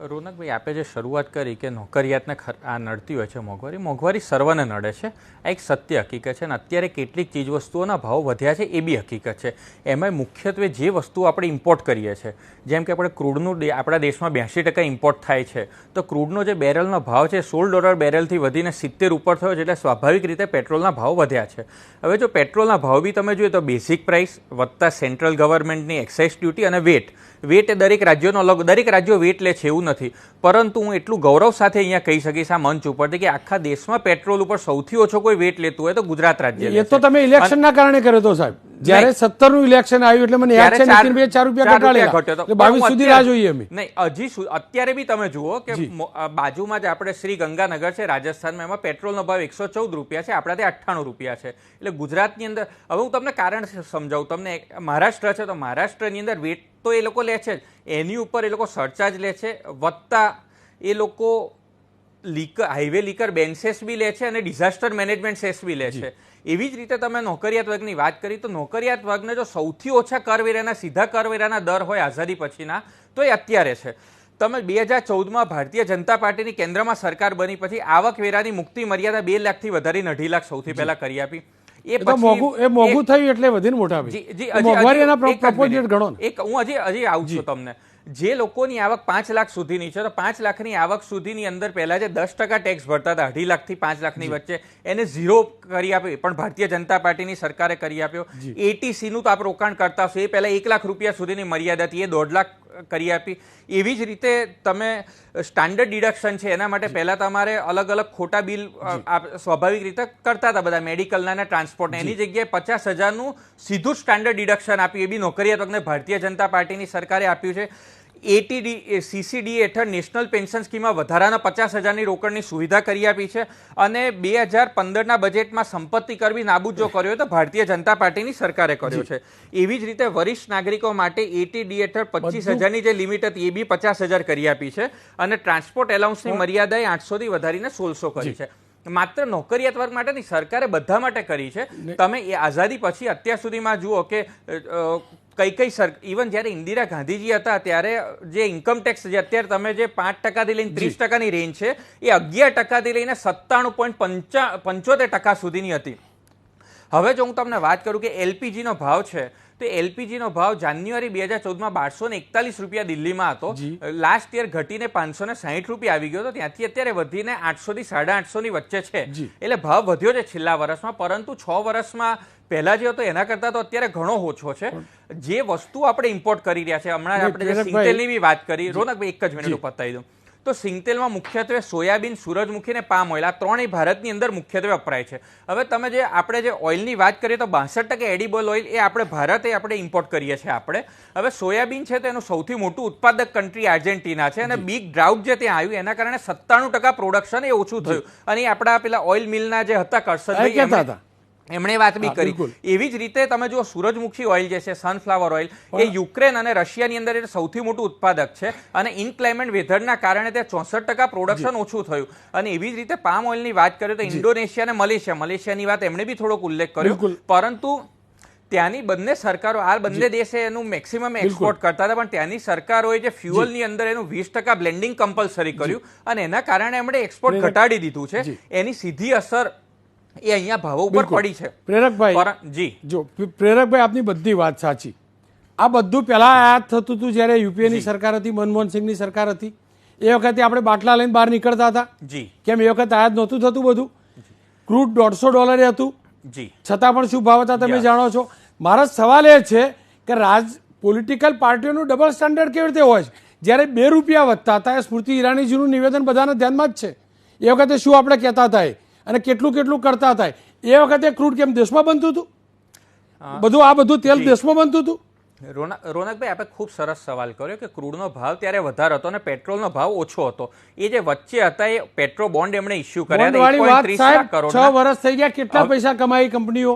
રોનકભાઈ, આપે જે શરૂઆત કરી કે નોકરિયાતને આ નડતી હોય છે મોંઘવારી સર્વને નડે છે, આ એક સત્ય હકીકત છે. અને અત્યારે કેટલીક ચીજવસ્તુઓના ભાવ વધ્યા છે એ બી હકીકત છે. એમાં મુખ્યત્વે જે વસ્તુઓ આપણે ઇમ્પોર્ટ કરીએ છીએ, જેમ કે આપણે ક્રૂડનું આપણા દેશમાં 82% ઇમ્પોર્ટ થાય છે, તો ક્રૂડનો જે બેરલનો ભાવ છે $16 બેરલથી વધીને 70 ઉપર થયો છે, એટલે સ્વાભાવિક રીતે પેટ્રોલના ભાવ વધ્યા છે. હવે જો પેટ્રોલના ભાવ બી તમે જોઈએ તો બેઝિક પ્રાઇસ વત્તા સેન્ટ્રલ ગવર્મેન્ટની એક્સાઇઝ ડ્યુટી અને વેટ એ દરેક રાજ્યોનો અલગ, દરેક રાજ્યો વેટ લે છે એવું નથી. પરંતુ હું એટલું ગૌરવ સાથે અહીંયા કહી શકીશ આ મંચ ઉપરથી કે આખા દેશમાં પેટ્રોલ ઉપર સૌથી ઓછો કોઈ વેટ લેતું હોય તો ગુજરાત રાજ્ય. એ તો તમે ઇલેક્શનના કારણે કર્યો તો સાહેબ. જ્યારે 17 નું ઇલેક્શન આવ્યું એટલે મને યાદ છે ને 4 રૂપિયા ઘટાડેલા, 22 સુધી રાહ જોઈએ અમે. નહીં, હજી અત્યારે બી તમે જુઓ કે બાજુમાં જ આપણે શ્રી ગંગાનગર છે રાજસ્થાનમાં, એમાં પેટ્રોલનો ભાવ 114 રૂપિયા છે, આપણા ત્યાં 98 રૂપિયા છે. એટલે ગુજરાતની અંદર, હવે હું તમને કારણ સમજાવું. તમને મહારાષ્ટ્ર છે તો મહારાષ્ટ્રની અંદર વેટ તો એ લોકો લે છે જ, એની ઉપર એ લોકો સરચાર્જ લે છે, વત્તા એ લોકો હાઈવે લીકર બેન સેસ બી લે છે અને ડિઝાસ્ટર મેનેજમેન્ટ સેસ બી લે છે. એવી જ રીતે તમે નોકરિયાત વર્ગની વાત કરી તો નોકરિયાત વર્ગને જો સૌથી ઓછા કરવેરાના, સીધા કરવેરાના દર હોય આઝાદી પછીના, તો એ અત્યારે છે. તમે 2014માં ભારતીય જનતા પાર્ટીની કેન્દ્રમાં સરકાર બની પછી આવકવેરાની મુક્તિ મર્યાદા 2 લાખથી વધારીને 2.5 લાખ સૌથી પહેલા કરી આપી. મોંઘું થયું એટલે વધીને મોટા. હું હજી આવું છું તમને. જે લોકોની આવક 5 લાખ સુધીની છે, તો 5 લાખની આવક સુધીની અંદર પહેલા જે 10% ટેક્સ ભરતા હતા 2.5 લાખથી 5 લાખની વચ્ચે, એને 0 કરી આપ્યો, પણ ભારતીય જનતા પાર્ટીની સરકારે કરી આપ્યો. એટીસી નું તો આપ રોકાણ કરતા હશો, એ પહેલા 1 લાખ રૂપિયા સુધીની મર્યાદા હતી, એ 1.5 લાખ કરી આપી. એવી જ રીતે તમે સ્ટાન્ડર્ડ ડિડક્શન છે એના માટે પહેલા તમારે અલગ અલગ ખોટા બિલ સ્વાભાવિક રીતે કરતા હતા બધા, મેડિકલના અને ટ્રાન્સપોર્ટના. એની જગ્યાએ 50,000નું સીધું સ્ટાન્ડર્ડ ડિડક્શન આપ્યું, એ બી નોકરિયાત વર્ગને ભારતીય જનતા પાર્ટીની સરકારે આપ્યું છે. CCD હેઠળ નેશનલ પેન્શન સ્કીમમાં વધારાના 50,000ની રોકડની સુવિધા કરી આપી છે. અને 2015ના બજેટમાં સંપત્તિ કર બી નાબૂદ જો કર્યો તો ભારતીય જનતા પાર્ટીની સરકારે કર્યો છે. એવી જ રીતે વરિષ્ઠ નાગરિકો માટે ATD હેઠળ 25,000ની જે લિમિટ હતી એ બી 50,000 કરી આપી છે. અને ટ્રાન્સપોર્ટ એલાઉન્સની મર્યાદા 800થી વધારીને 1600 કરી છે. માત્ર નોકરિયાત વર્ગ માટે નહીં, સરકારે બધા માટે કરી છે. તમે એ આઝાદી પછી અત્યાર સુધીમાં જુઓ કે ઇવન જ્યારે ઇન્દિરા ગાંધીજી હતા ત્યારે જે ઇન્કમ ટેક્સ જે અત્યારે તમે જે 5%થી લઈને 30%ની રેન્જ છે, એ 11%થી લઈને 97.75% સુધીની હતી. હવે જો હું તમને વાત કરું કે LPG નો ભાવ છે, તો LPG નો ભાવ જાન્યુઆરી 2014માં 1241 રૂપિયા દિલ્હીમાં હતો. લાસ્ટ યર ઘટીને 560 રૂપિયા આવી ગયો હતો, ત્યાંથી અત્યારે વધીને 800 થી 850 ની વચ્ચે છે. એટલે ભાવ વધ્યો છે છેલ્લા વર્ષમાં, પરંતુ 6 વર્ષમાં પહેલા જે હતો એના કરતા તો અત્યારે ઘણો ઓછો છે. જે વસ્તુ આપણે ઇમ્પોર્ટ કરી રહ્યા છે, હમણાં આપણે સિંગતેલની બી વાત કરી, રોનકભાઈ એક જ મિનિટ પતાવી દઉં, તો તો સિંગતેલમાં મુખ્યત્વે સોયાબીન, સૂરજમુખી અને પામ ઓઇલ, આ ત્રણેય ભારતની અંદર મુખ્યત્વે વપરાય છે. હવે તમે જે આપણે જે ઓઇલની વાત કરીએ તો 62% એડિબલ ઓઇલ એ આપણે ઇમ્પોર્ટ કરીએ છીએ આપણે. હવે સોયાબીન છે તો એનું સૌથી મોટું ઉત્પાદક કન્ટ્રી આર્જેન્ટિના છે અને બિગ ડ્રાઉટ જે ત્યાં આવ્યું એના કારણે 97% પ્રોડક્શન એ ઓછું થયું. અને આપણા પેલા ઓઇલ મિલના જે હતા કરસદભાઈ એમણે વાત બી કરી. એવી જ રીતે તમે જો સૂરજમુખી ઓઇલ જે છે, સનફ્લાવર ઓઇલ, એ યુક્રેન અને રશિયાની અંદર એ સૌથી મોટું ઉત્પાદક છે અને ઇનક્લાઇમેટ વેધરના કારણે તે 64% પ્રોડક્શન ઓછું થયું. અને એવી જ રીતે પામ ઓઇલની વાત કરીએ તો ઇન્ડોનેશિયા અને મલેશિયાની વાત એમણે બી થોડોક ઉલ્લેખ કર્યો. પરંતુ ત્યાંની બંને સરકારો, આ બંને દેશે એનું મેક્સિમમ એક્સપોર્ટ કરતા હતા, પણ ત્યાંની સરકારોએ જે ફ્યુઅલની અંદર એનું 20% બ્લેન્ડિંગ કમ્પલસરી કર્યું અને એના કારણે એમણે એક્સપોર્ટ ઘટાડી દીધું છે. એની સીધી અસર એ અહીંયા ભાવો ઉપર પડી છે. પ્રેરકભાઈ આપની બધી વાત સાચી. આ બધું પહેલા આયાત થતું હતું જ્યારે યુપીએની સરકાર હતી, મનમોહન સિંહની સરકાર હતી, એ વખતે આપણે બાટલા લઈને બહાર નીકળતા હતા. કેમ એ વખતે આયાત નહોતું થતું બધું? ક્રૂડ $150 હતું, છતાં પણ શું ભાવ હતા તમે જાણો છો. મારો સવાલ એ છે કે પોલિટિકલ પાર્ટીઓનું ડબલ સ્ટાન્ડર્ડ કેવી રીતે હોય છે? જ્યારે ₹2 વધતા હતા, એ સ્મૃતિ ઈરાનીજીનું નિવેદન બધાના ધ્યાનમાં જ છે. એ વખતે શું આપણે કહેતા હતા અને કેટલું કરતા હતા? એ વખતે ક્રૂડ કેમ દેશમાં બનતું હતું? આ બધું તેલ દેશમાં બનતું હતું? રોનકભાઈ, આપણે ખૂબ સરસ સવાલ કર્યો કે ક્રૂડનો ભાવ ત્યારે વધારે હતો અને પેટ્રોલનો ભાવ ઓછો હતો. એ જે વચ્ચે હતા એ પેટ્રો બોન્ડ એમણે ઇસ્યુ કર્યા. 6 વર્ષ થઈ ગયા. કેટલા પૈસા કમાઈ કંપનીઓ?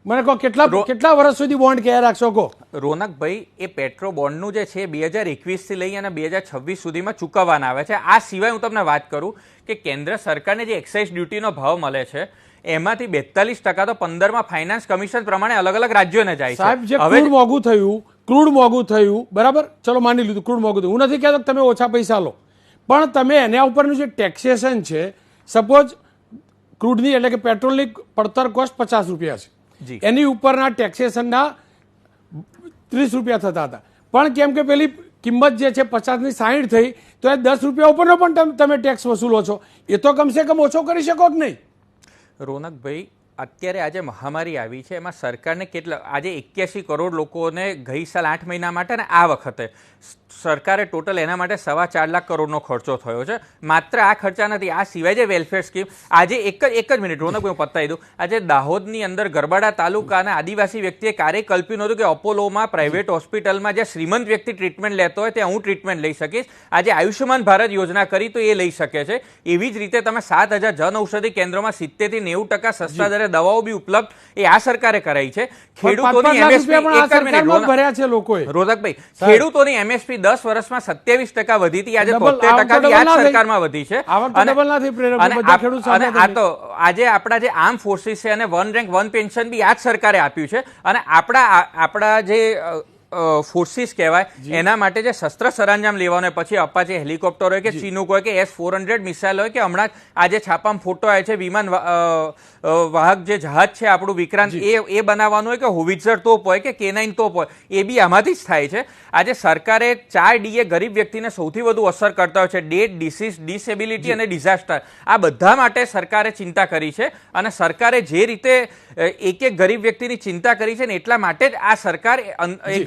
મને કહો, કેટલા વર્ષ સુધી બોન્ડ ક્યાં રાખશો? કહો રોનકભાઈ, એ પેટ્રો બોન્ડનું જે છે 2021 થી લઈ અને 2026 સુધીમાં ચૂકવવાના આવે છે. આ સિવાય હું તમને વાત કરું કે કેન્દ્ર સરકારને જે એક્સાઇઝ ડ્યુટીનો ભાવ મળે છે એમાંથી 42% તો 15માં ફાઇનાન્સ કમિશન પ્રમાણે અલગ અલગ રાજ્યોને જાય છે. સાહેબ, જે ક્રૂડ મોંઘું થયું, બરાબર, ચલો માની લીધું ક્રૂડ મોંઘું થયું. હું નથી કહેતો તમે ઓછા પૈસા લો, પણ તમે એના ઉપરનું જે ટેક્સેશન છે, સપોઝ ક્રૂડની એટલે કે પેટ્રોલની પડતર કોસ્ટ ₹50 છે, એની ઉપરના ટેક્સેશનના ₹30 થતા હતા. પણ કેમ કે પેલી કિંમત જે છે 50ની 60 થઈ, તો એ ₹10 ઉપરનો પણ તમે ટેક્સ વસૂલો છો. એ તો કમસે કમ ઓછો કરી શકો કે નહીં? રોનકભાઈ, અત્યારે આજે મહામારી આવી છે એમાં સરકારને આજે 81 કરોડ લોકોને ગઈ સાલ 8 મહિના માટે અને આ વખતે સરકારે ટોટલ એના માટે 4.25 લાખ કરોડનો ખર્ચો થયો છે. માત્ર આ ખર્ચા નથી, આ સિવાય જે વેલફેર સ્કીમ, આજે એક જ મિનિટ રોનકભાઈ હું પતાવી દઉં. આજે દાહોદની અંદર ગરબાડા તાલુકાના આદિવાસી વ્યક્તિએ ક્યારેય કલ્પ્યું નહોતું કે અપોલોમાં પ્રાઇવેટ હોસ્પિટલમાં જે શ્રીમંત વ્યક્તિ ટ્રીટમેન્ટ લેતો હોય ત્યાં હું ટ્રીટમેન્ટ લઈ શકીશ. આજે આયુષ્યમાન ભારત યોજના કરી તો એ લઈ શકે છે. એવી જ રીતે તમે 7,000 જન ઔષધિ કેન્દ્રોમાં 70 થી 90% સસ્તા દરે દવાઓ બી ઉપલબ્ધ એ આ સરકારે કરાઈ છે. ખેડૂતોની રોનકભાઈ, ખેડૂતોની એમએસપી 10 વર્ષમાં 27% વધી હતી, આજે 73% આ સરકારમાં વધી છે. અને આ તો આજે આપણા જે આર્મ ફોર્સિસ છે અને 1 રેન્ક 1 પેન્શન બી આ જ સરકારે આપ્યું છે. અને આપણા જે ફોર્સિસ કહેવાય એના માટે જે શસ્ત્ર સરંજામ લેવાનો, પછી અપાચે હેલિકોપ્ટર હોય કે ચીનુક હોય કે S-400 મિસાઇલ હોય કે હમણાં આજે છાપામાં ફોટો આવે છે વિમાન વાહક જે જહાજ છે આપણું વિક્રાંત, એ બનાવવાનું હોય કે હોવિત્ઝર તોપ હોય કે K9 તોપ હોય, એ બી આમાંથી જ થાય છે. આજે સરકારે 4D ગરીબ વ્યક્તિને સૌથી વધુ અસર કરતા હોય છે: ડેથ, ડિસીઝ, ડિસેબિલિટી અને ડિઝાસ્ટર. આ બધા માટે સરકારે ચિંતા કરી છે અને સરકારે જે રીતે એક ગરીબ વ્યક્તિની ચિંતા કરી છે ને એટલા માટે જ આ સરકાર એ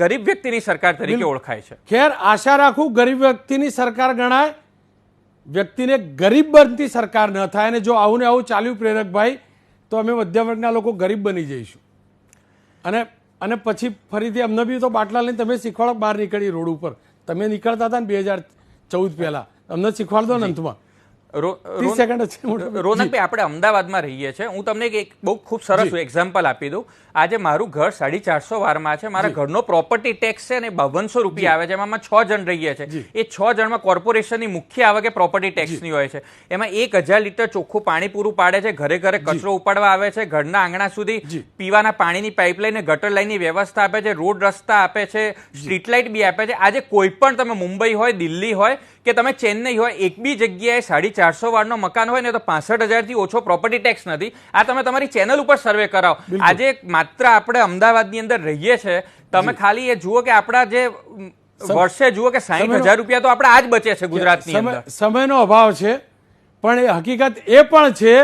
ગરીબ વ્યક્તિની સરકાર તરીકે ઓળખાય છે. ખેર, આશા રાખું ગરીબ વ્યક્તિની સરકાર ગણાય, વ્યક્તિને ગરીબ બનતી સરકાર ન થાય. અને જો આવું ને આવું ચાલ્યું પ્રેરકભાઈ, તો અમે મધ્યમ વર્ગના લોકો ગરીબ બની જઈશું. અને પછી ફરીથી અમને બી તો બાટલા લઈને તમે શીખવાડો, બહાર નીકળી રોડ ઉપર. તમે નીકળતા હતા ને 2014 પહેલા, અમને શીખવાડ દો ને અંતમાં. રોનકભાઈ, આપણે અમદાવાદમાં રહીએ છીએ. હું તમને એક બહુ ખૂબ સરસ એક્ઝામ્પલ આપી દઉં. આજે મારું ઘર 450 વારમાં છે. મારા ઘરનો પ્રોપર્ટી ટેક્સ છે ને ₹5200 આવે છે. એમાં 6 જણ રહીએ છીએ. એ 6 જણમાં કોર્પોરેશનની મુખ્ય આવક એ પ્રોપર્ટી ટેક્સની હોય છે. એમાં 1000 લીટર ચોખ્ખું પાણી પૂરું પાડે છે, ઘરે ઘરે કચરો ઉપાડવા આવે છે, ઘરના આંગણા સુધી પીવાના પાણીની પાઇપલાઇન, ગટર લાઇનની વ્યવસ્થા આપે છે, રોડ રસ્તા આપે છે, સ્ટ્રીટ લાઇટ બી આપે છે. આજે કોઈ પણ તમે મુંબઈ હોય, દિલ્હી હોય કે તમે ચેન્નઈ હોય, એક બી જગ્યાએ 450 વારનો મકાન હોય ને તો 65,000 થી ઓછો પ્રોપર્ટી ટેક્સ નથી. આ તમે તમારી ચેનલ ઉપર સર્વે કરાવો. આજે માત્ર આપણે અમદાવાદની અંદર રહીએ છીએ, તમે ખાલી એ જુઓ કે આપણા જે વર્ષે જુઓ કે ₹60,000 તો આપણે આજ બચે છે ગુજરાતની અંદર. સમયનો અભાવ છે, પણ એ હકીકત એ પણ છે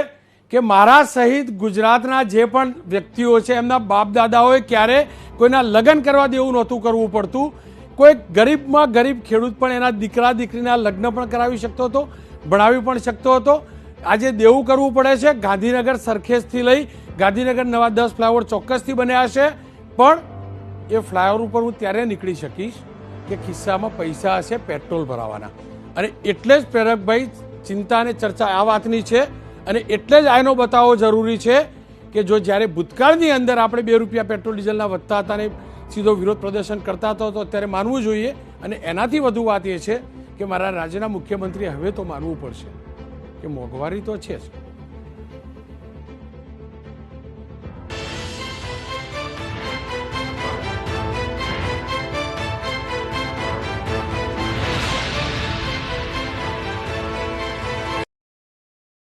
કે મારા સહિત ગુજરાતના જે પણ વ્યક્તિઓ છે એમના બાપ દાદાઓએ ક્યારે કોઈના લગ્ન કરવા દેવું નહોતું કરવું પડતું, કોઈ ગરીબમાં ગરીબ ખેડૂત પણ એના દીકરા દીકરીના લગ્ન પણ કરાવી શકતો હતો, ભણાવી પણ શકતો હતો. આજે દેવું કરવું પડે છે. ગાંધીનગર સરખેજથી લઈ ગાંધીનગર નવા 10 ફ્લાયઓવર ચોક્કસથી બન્યા છે, પણ એ ફ્લાયઓવર ઉપર હું ત્યારે નીકળી શકીશ કે ખિસ્સામાં પૈસા હશે પેટ્રોલ ભરાવાના. અને એટલે જ પ્રેરકભાઈ ચિંતા અને ચર્ચા આ વાતની છે, અને એટલે જ આનો બતાવવો જરૂરી છે કે જો જ્યારે ભૂતકાળની અંદર આપણે 2 રૂપિયા પેટ્રોલ ડીઝલના વધતા હતા અને સીધો વિરોધ પ્રદર્શન કરતા હતા તો અત્યારે માનવું જોઈએ. અને એનાથી વધુ વાત એ છે કે મારા રાજ્યના મુખ્યમંત્રી હવે તો માનવું પડશે કે મોંઘવારી તો છે જ,